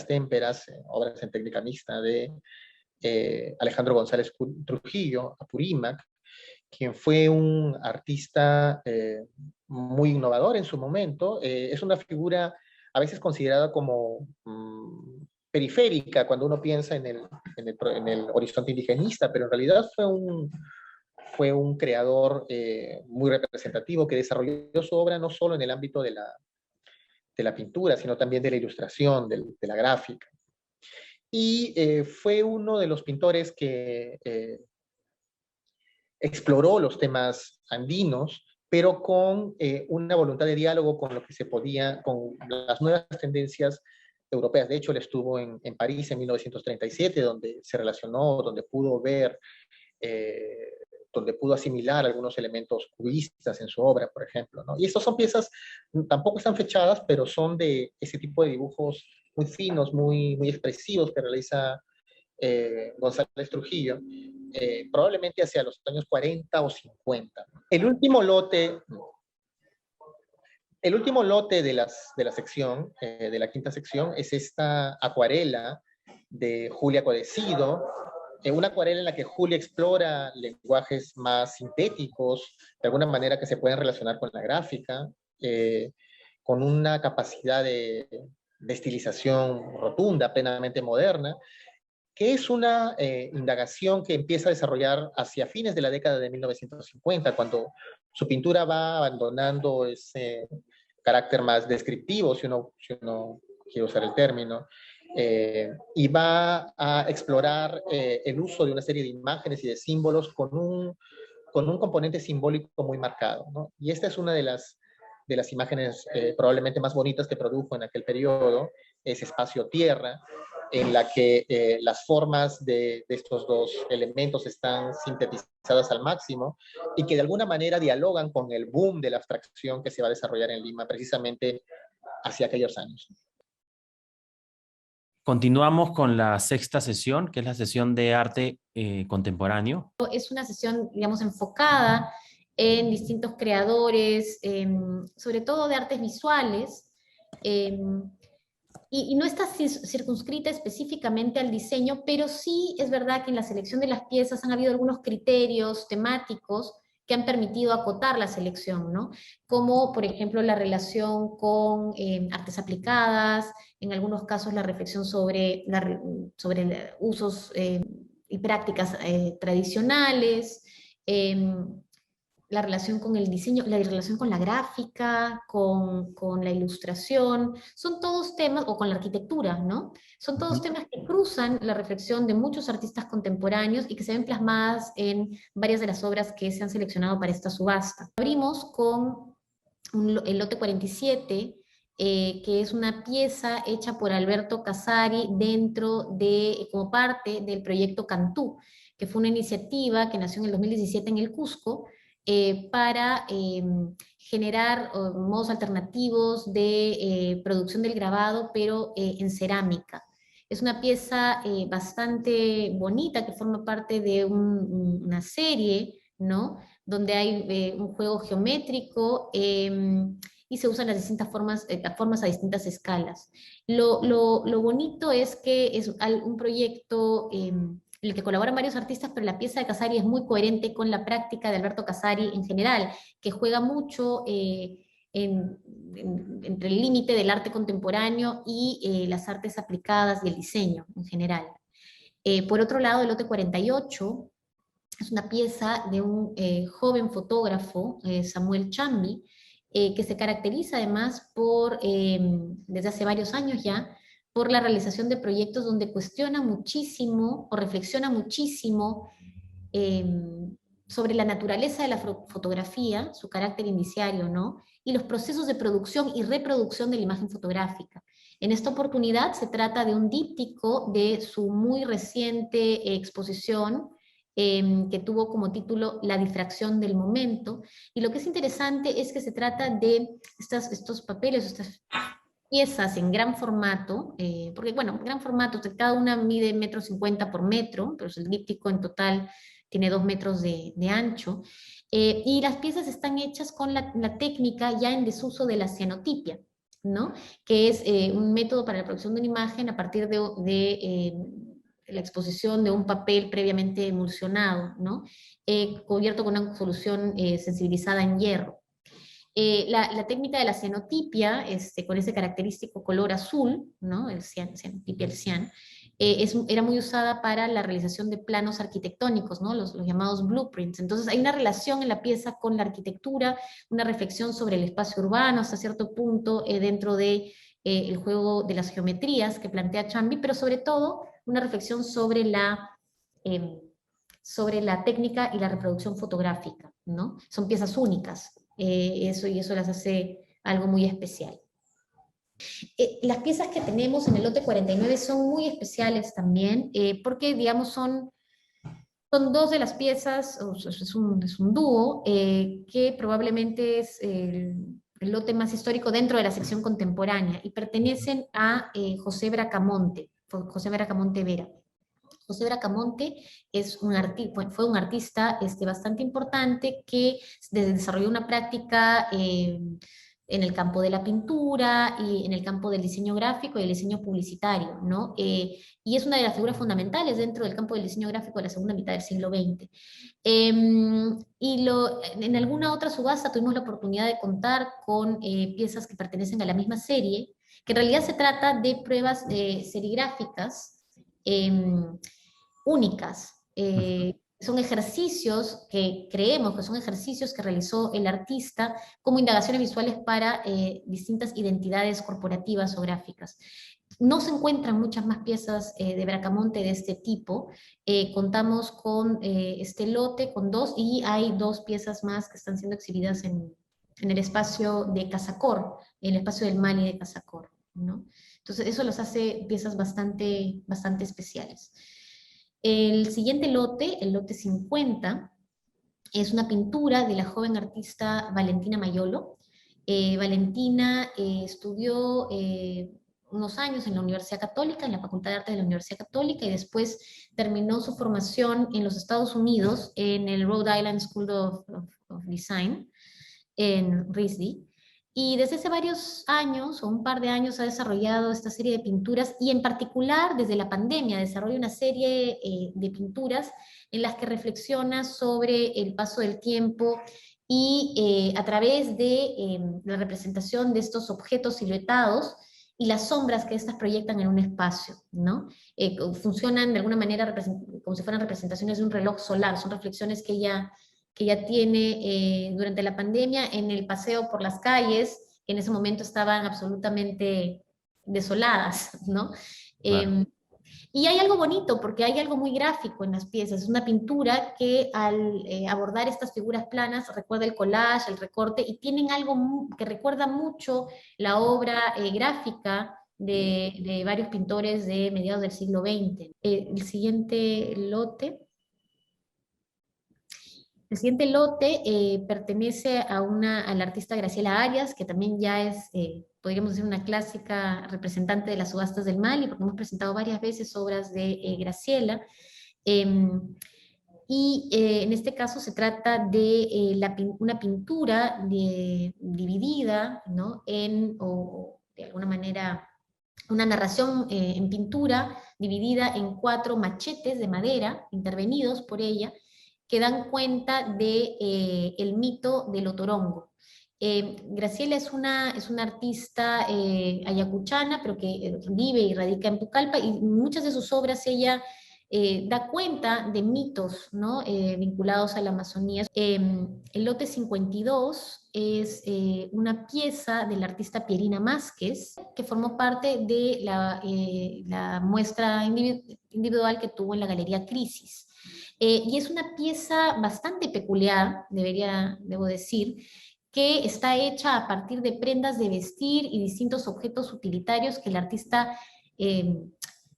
Speaker 5: témperas, obras en técnica mixta de Alejandro González Trujillo, Apurímac, quien fue un artista muy innovador en su momento. Es una figura a veces considerada como periférica cuando uno piensa en el horizonte indigenista, pero en realidad fue un creador muy representativo que desarrolló su obra no solo en el ámbito de la pintura, sino también de la ilustración, de la gráfica. Y fue uno de los pintores que exploró los temas andinos, pero con una voluntad de diálogo con lo que se podía, con las nuevas tendencias europeas. De hecho, él estuvo en París en 1937, donde se relacionó, donde pudo ver, donde pudo asimilar algunos elementos cubistas en su obra, por ejemplo, ¿no? Y estas son piezas, tampoco están fechadas, pero son de ese tipo de dibujos muy finos, muy expresivos que realiza González Trujillo, probablemente hacia los años 40 o 50. El último lote de la sección, de la quinta sección, es esta acuarela de Julia Codecido, una acuarela en la que Julia explora lenguajes más sintéticos, de alguna manera que se pueden relacionar con la gráfica, con una capacidad de estilización rotunda, plenamente moderna, que es una indagación que empieza a desarrollar hacia fines de la década de 1950, cuando su pintura va abandonando ese carácter más descriptivo, si uno quiere usar el término, y va a explorar el uso de una serie de imágenes y de símbolos con un componente simbólico muy marcado, ¿no? Y esta es una de las imágenes probablemente más bonitas que produjo en aquel periodo, es Espacio-Tierra, en la que las formas de estos dos elementos están sintetizadas al máximo y que de alguna manera dialogan con el boom de la abstracción que se va a desarrollar en Lima precisamente hacia aquellos años.
Speaker 6: Continuamos con la sexta sesión, que es la sesión de arte contemporáneo.
Speaker 4: Es una sesión, digamos, enfocada en distintos creadores, sobre todo de artes visuales, y no está circunscrita específicamente al diseño, pero sí es verdad que en la selección de las piezas han habido algunos criterios temáticos que han permitido acotar la selección, ¿no? Como, por ejemplo, la relación con artes aplicadas, en algunos casos la reflexión sobre usos y prácticas tradicionales, la relación con el diseño, la relación con la gráfica, con la ilustración, son todos temas, o con la arquitectura, ¿no? Son todos temas que cruzan la reflexión de muchos artistas contemporáneos y que se ven plasmadas en varias de las obras que se han seleccionado para esta subasta. Abrimos con el lote 47, que es una pieza hecha por Alberto Casari como parte del proyecto Cantú, que fue una iniciativa que nació en el 2017 en el Cusco, para generar modos alternativos de producción del grabado, pero en cerámica. Es una pieza bastante bonita que forma parte de una serie ¿no? Donde hay un juego geométrico y se usan las distintas formas a distintas escalas. Lo bonito es que es un proyecto en el que colaboran varios artistas, pero la pieza de Casari es muy coherente con la práctica de Alberto Casari en general, que juega mucho entre el límite del arte contemporáneo y las artes aplicadas y el diseño en general. Por otro lado, el lote 48 es una pieza de un joven fotógrafo, Samuel Chambi, que se caracteriza además por, desde hace varios años ya, por la realización de proyectos donde cuestiona muchísimo o reflexiona muchísimo eh, sobre la naturaleza de la fotografía, su carácter indiciario, ¿no? Y los procesos de producción y reproducción de la imagen fotográfica. En esta oportunidad se trata de un díptico de su muy reciente exposición, que tuvo como título La difracción del momento, y lo que es interesante es que se trata de estos papeles, estas piezas en gran formato, porque bueno, gran formato, cada una mide 1,50 m por metro, pero el díptico en total tiene 2 metros de ancho, y las piezas están hechas con la técnica ya en desuso de la cianotipia, ¿no? Que es un método para la producción de una imagen a partir de la exposición de un papel previamente emulsionado, ¿no? Cubierto con una solución sensibilizada en hierro. La técnica de la cianotipia, con ese característico color azul, ¿no? El cianotipia, el cian, era muy usada para la realización de planos arquitectónicos, ¿no? Los llamados blueprints. Entonces hay una relación en la pieza con la arquitectura, una reflexión sobre el espacio urbano hasta cierto punto dentro de el juego de las geometrías que plantea Chambi, pero sobre todo una reflexión sobre la técnica y la reproducción fotográfica, ¿no? Son piezas únicas, y eso las hace algo muy especial. Las piezas que tenemos en el lote 49 son muy especiales también, porque, digamos, son dos de las piezas, es un dúo, que probablemente es el lote más histórico dentro de la sección contemporánea, y pertenecen a José Bracamonte Vera. José Bracamonte fue un artista bastante importante que desarrolló una práctica en el campo de la pintura y en el campo del diseño gráfico y el diseño publicitario, ¿no? Y es una de las figuras fundamentales dentro del campo del diseño gráfico de la segunda mitad del siglo XX. En alguna otra subasta tuvimos la oportunidad de contar con piezas que pertenecen a la misma serie, que en realidad se trata de pruebas serigráficas únicas. Son ejercicios que creemos que son ejercicios que realizó el artista como indagaciones visuales para distintas identidades corporativas o gráficas. No se encuentran muchas más piezas de Bracamonte de este tipo. Contamos con este lote, con 2, y hay 2 piezas más que están siendo exhibidas en el espacio de Casacor, en el espacio del Mali de Casacor, ¿no? Entonces eso los hace piezas bastante especiales. El siguiente lote, el lote 50, es una pintura de la joven artista Valentina Mayolo. Valentina estudió unos años en la Universidad Católica, en la Facultad de Arte de la Universidad Católica, y después terminó su formación en los Estados Unidos, en el Rhode Island School of Design, en RISD. Y desde hace varios años, o un par de años, ha desarrollado esta serie de pinturas, y en particular desde la pandemia desarrolla una serie de pinturas en las que reflexiona sobre el paso del tiempo y a través de la representación de estos objetos siluetados y las sombras que éstas proyectan en un espacio, ¿no? Funcionan de alguna manera como si fueran representaciones de un reloj solar. Son reflexiones que ella tiene durante la pandemia en el paseo por las calles, que en ese momento estaban absolutamente desoladas, ¿no?
Speaker 6: Claro.
Speaker 4: Y hay algo bonito, porque hay algo muy gráfico en las piezas. Es una pintura que al abordar estas figuras planas recuerda el collage, el recorte, y tienen algo que recuerda mucho la obra gráfica de varios pintores de mediados del siglo XX. El siguiente lote pertenece a la artista Graciela Arias, que también ya es, podríamos decir, una clásica representante de las subastas del Mali, porque hemos presentado varias veces obras de Graciela. Y y en este caso se trata de una pintura dividida, ¿no? O de alguna manera una narración en pintura dividida en 4 machetes de madera intervenidos por ella que dan cuenta de el mito del otorongo. Graciela es una artista ayacuchana, pero que vive y radica en Pucallpa, y muchas de sus obras ella da cuenta de mitos, ¿no? Vinculados a la Amazonía. El lote 52 es una pieza del artista Pierina Másquez, que formó parte de la muestra individual que tuvo en la Galería Crisis. Y es una pieza bastante peculiar, debo decir, que está hecha a partir de prendas de vestir y distintos objetos utilitarios que el artista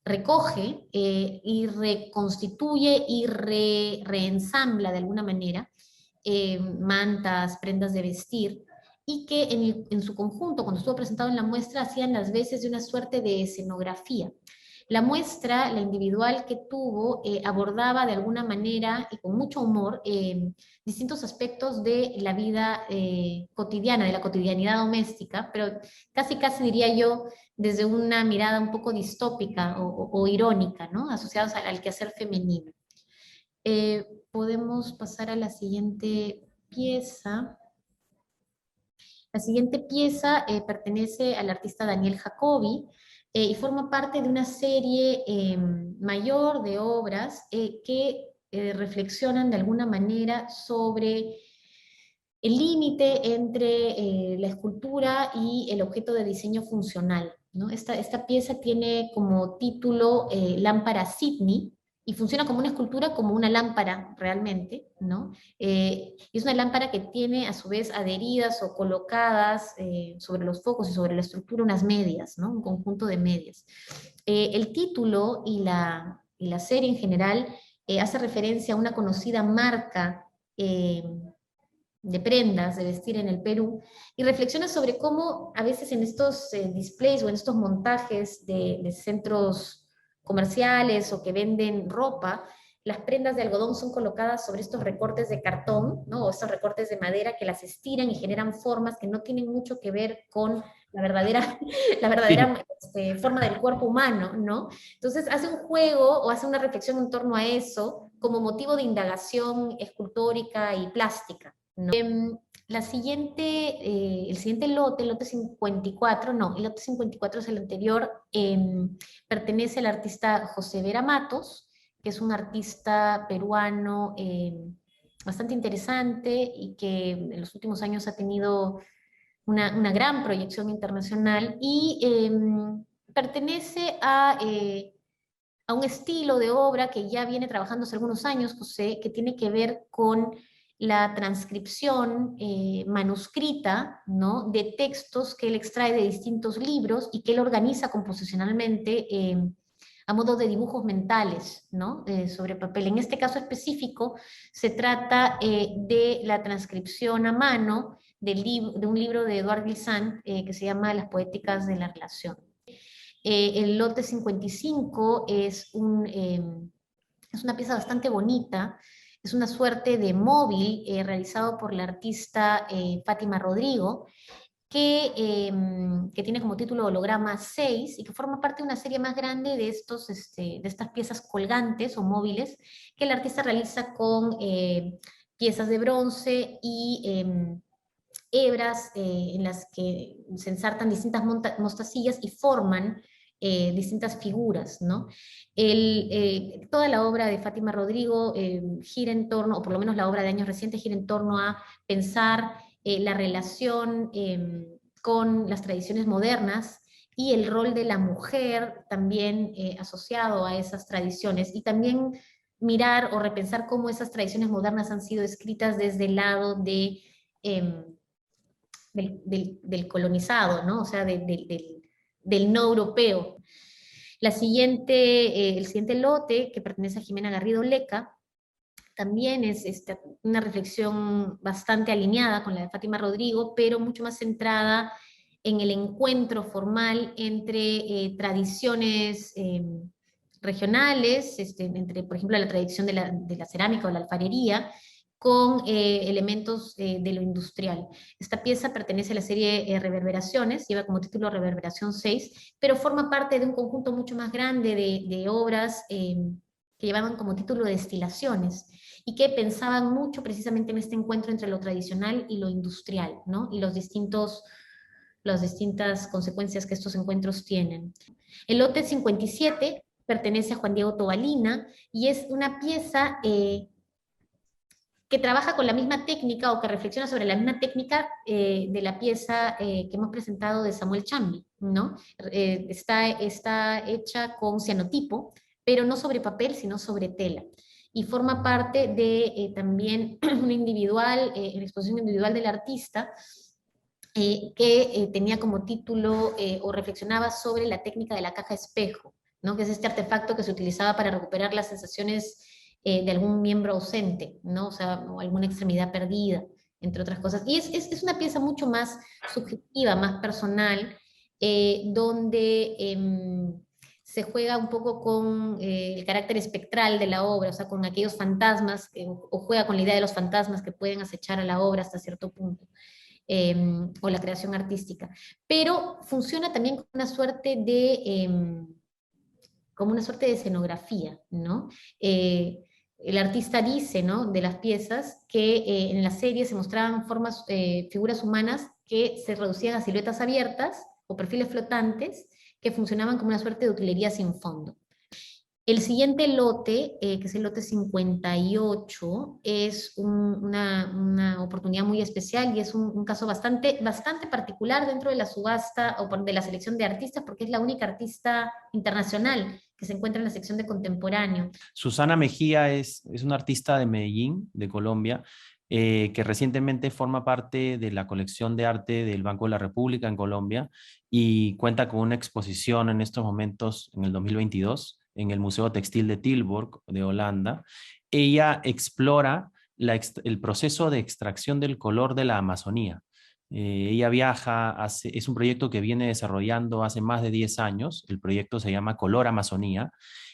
Speaker 4: recoge y reconstituye y reensambla de alguna manera, mantas, prendas de vestir, y que en su conjunto, cuando estuvo presentado en la muestra, hacían las veces de una suerte de escenografía. La muestra, la individual que tuvo, abordaba de alguna manera y con mucho humor distintos aspectos de la vida cotidiana, de la cotidianidad doméstica, pero casi diría yo desde una mirada un poco distópica o irónica, ¿no? Asociados al quehacer femenino. Podemos pasar a la siguiente pieza. La siguiente pieza pertenece al artista Daniel Jacobi, y forma parte de una serie mayor de obras que reflexionan de alguna manera sobre el límite entre la escultura y el objeto de diseño funcional, ¿no? Esta pieza tiene como título Lámpara Sydney, y funciona como una escultura, como una lámpara realmente, ¿no? Es una lámpara que tiene a su vez adheridas o colocadas sobre los focos y sobre la estructura unas medias, ¿no? Un conjunto de medias. El título y la serie en general hace referencia a una conocida marca de prendas de vestir en el Perú, y reflexiona sobre cómo a veces en estos displays o en estos montajes de centros comerciales o que venden ropa, las prendas de algodón son colocadas sobre estos recortes de cartón, ¿no? O estos recortes de madera que las estiran y generan formas que no tienen mucho que ver con la verdadera forma del cuerpo humano, ¿no? Entonces hace un juego o hace una reflexión en torno a eso como motivo de indagación escultórica y plástica, ¿no? El siguiente lote, el lote 54, no, el lote 54 es el anterior, pertenece al artista José Vera Matos, que es un artista peruano bastante interesante y que en los últimos años ha tenido una gran proyección internacional, y pertenece a un estilo de obra que ya viene trabajando hace algunos años, José, que tiene que ver con la transcripción manuscrita, ¿no? De textos que él extrae de distintos libros y que él organiza composicionalmente a modo de dibujos mentales, ¿no? Sobre papel. En este caso específico se trata de la transcripción a mano de un libro de Edouard Glissant que se llama Las Poéticas de la Relación. El lote 55 es una pieza bastante bonita. Es una suerte de móvil realizado por la artista Fátima Rodrigo, que tiene como título Holograma 6 y que forma parte de una serie más grande de estas piezas colgantes o móviles que el artista realiza con piezas de bronce y hebras en las que se ensartan distintas mostacillas y forman distintas figuras, ¿no? Toda la obra de Fátima Rodrigo gira en torno, o por lo menos la obra de años recientes, gira en torno a pensar la relación con las tradiciones modernas y el rol de la mujer también asociado a esas tradiciones, y también mirar o repensar cómo esas tradiciones modernas han sido escritas desde el lado del colonizado, ¿no? O sea, del no europeo. El siguiente lote, que pertenece a Jimena Garrido Leca, también es una reflexión bastante alineada con la de Fátima Rodrigo, pero mucho más centrada en el encuentro formal entre tradiciones regionales, entre, por ejemplo, la tradición de la cerámica o la alfarería, con elementos de lo industrial. Esta pieza pertenece a la serie Reverberaciones, lleva como título Reverberación 6, pero forma parte de un conjunto mucho más grande de obras que llevaban como título Destilaciones, y que pensaban mucho precisamente en este encuentro entre lo tradicional y lo industrial, ¿no? Y las distintas consecuencias que estos encuentros tienen. El lote 57 pertenece a Juan Diego Tobalina, y es una pieza que trabaja con la misma técnica, o que reflexiona sobre la misma técnica de la pieza que hemos presentado de Samuel Chambi, ¿no? Está hecha con cianotipo, pero no sobre papel, sino sobre tela. Y forma parte de también una individual, una exposición individual del artista, que tenía como título o reflexionaba sobre la técnica de la caja espejo, ¿no? Que es este artefacto que se utilizaba para recuperar las sensaciones de algún miembro ausente, ¿no? O sea, o alguna extremidad perdida, entre otras cosas. Y es una pieza mucho más subjetiva, más personal, donde se juega un poco con el carácter espectral de la obra, o sea, con aquellos fantasmas, o juega con la idea de los fantasmas que pueden acechar a la obra hasta cierto punto. O la creación artística, pero funciona también como una suerte de escenografía, ¿no? El artista dice, ¿no?, de las piezas, que en la serie se mostraban figuras humanas que se reducían a siluetas abiertas o perfiles flotantes que funcionaban como una suerte de utilería sin fondo. El siguiente lote, que es el lote 58, es una oportunidad muy especial, y es un caso bastante particular dentro de la subasta o de la selección de artistas, porque es la única artista internacional que se encuentra en la sección de contemporáneo.
Speaker 6: Susana Mejía es una artista de Medellín, de Colombia, que recientemente forma parte de la colección de arte del Banco de la República en Colombia, y cuenta con una exposición en estos momentos, en el 2022, en el Museo Textil de Tilburg, de Holanda. Ella explora el proceso de extracción del color de la Amazonía. Ella viaja, es un proyecto que viene desarrollando hace más de 10 años, el proyecto se llama Color Amazonía,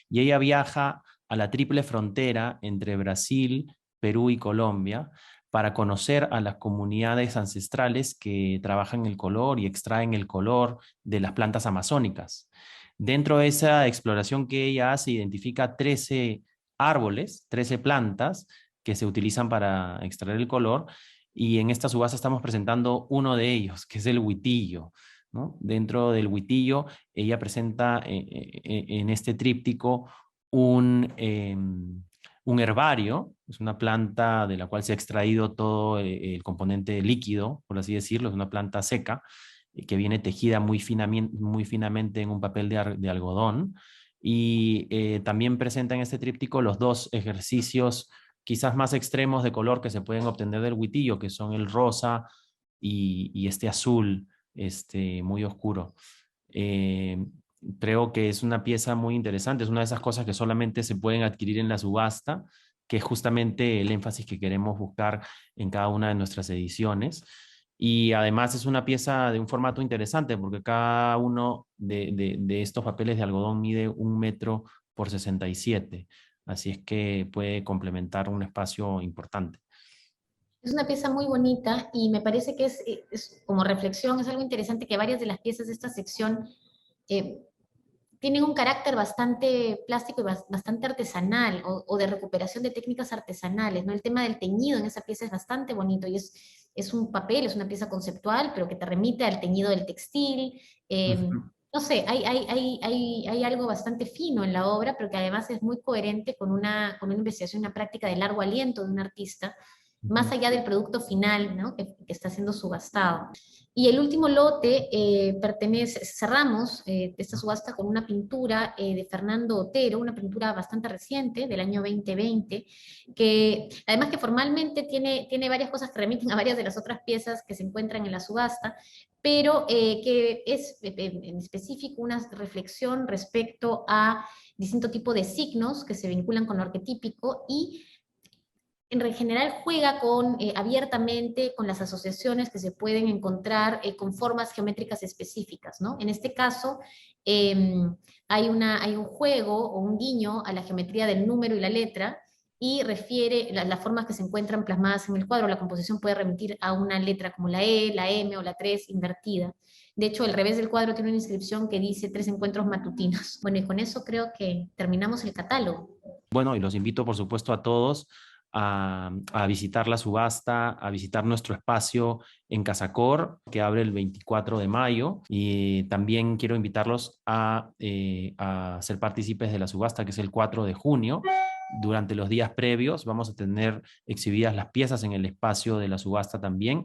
Speaker 6: y ella viaja a la triple frontera entre Brasil, Perú y Colombia, para conocer a las comunidades ancestrales que trabajan el color y extraen el color de las plantas amazónicas. Dentro de esa exploración que ella hace, identifica 13 árboles, 13 plantas que se utilizan para extraer el color, y en esta subasta estamos presentando uno de ellos, que es el huitillo, ¿no? Dentro del huitillo, ella presenta en este tríptico un herbario, es una planta de la cual se ha extraído todo el componente líquido, por así decirlo, es una planta seca, que viene tejida muy finamente en un papel de algodón, y también presenta en este tríptico los dos ejercicios quizás más extremos de color que se pueden obtener del huitillo, que son el rosa y este azul muy oscuro. Creo que es una pieza muy interesante, es una de esas cosas que solamente se pueden adquirir en la subasta, que es justamente el énfasis que queremos buscar en cada una de nuestras ediciones. Y además es una pieza de un formato interesante, porque cada uno de estos papeles de algodón mide 1 metro por 67, así es que puede complementar un espacio importante.
Speaker 4: Es una pieza muy bonita, y me parece que como reflexión, es algo interesante que varias de las piezas de esta sección tienen un carácter bastante plástico y bastante artesanal, o de recuperación de técnicas artesanales, ¿no? El tema del teñido en esa pieza es bastante bonito, y es un papel, es una pieza conceptual, pero que te remite al teñido del textil. No sé, hay algo bastante fino en la obra, pero que además es muy coherente con una investigación, una práctica de largo aliento de un artista, más allá del producto final, ¿no?, que está siendo subastado. Y el último lote cerramos esta subasta con una pintura de Fernando Otero, una pintura bastante reciente, del año 2020, que además que formalmente tiene varias cosas que remiten a varias de las otras piezas que se encuentran en la subasta, pero que es en específico una reflexión respecto a distinto tipo de signos que se vinculan con lo arquetípico, y en general juega con, abiertamente con las asociaciones que se pueden encontrar con formas geométricas específicas, ¿no? En este caso, hay un juego o un guiño a la geometría del número y la letra, y refiere las formas que se encuentran plasmadas en el cuadro. La composición puede remitir a una letra como la E, la M o la 3 invertida. De hecho, el revés del cuadro tiene una inscripción que dice 3 encuentros matutinos. Bueno, y con eso creo que terminamos el catálogo.
Speaker 6: Bueno, y los invito, por supuesto, a todos a visitar la subasta, a visitar nuestro espacio en Casacor, que abre el 24 de mayo. Y también quiero invitarlos a ser partícipes de la subasta, que es el 4 de junio. Durante los días previos vamos a tener exhibidas las piezas en el espacio de la subasta también,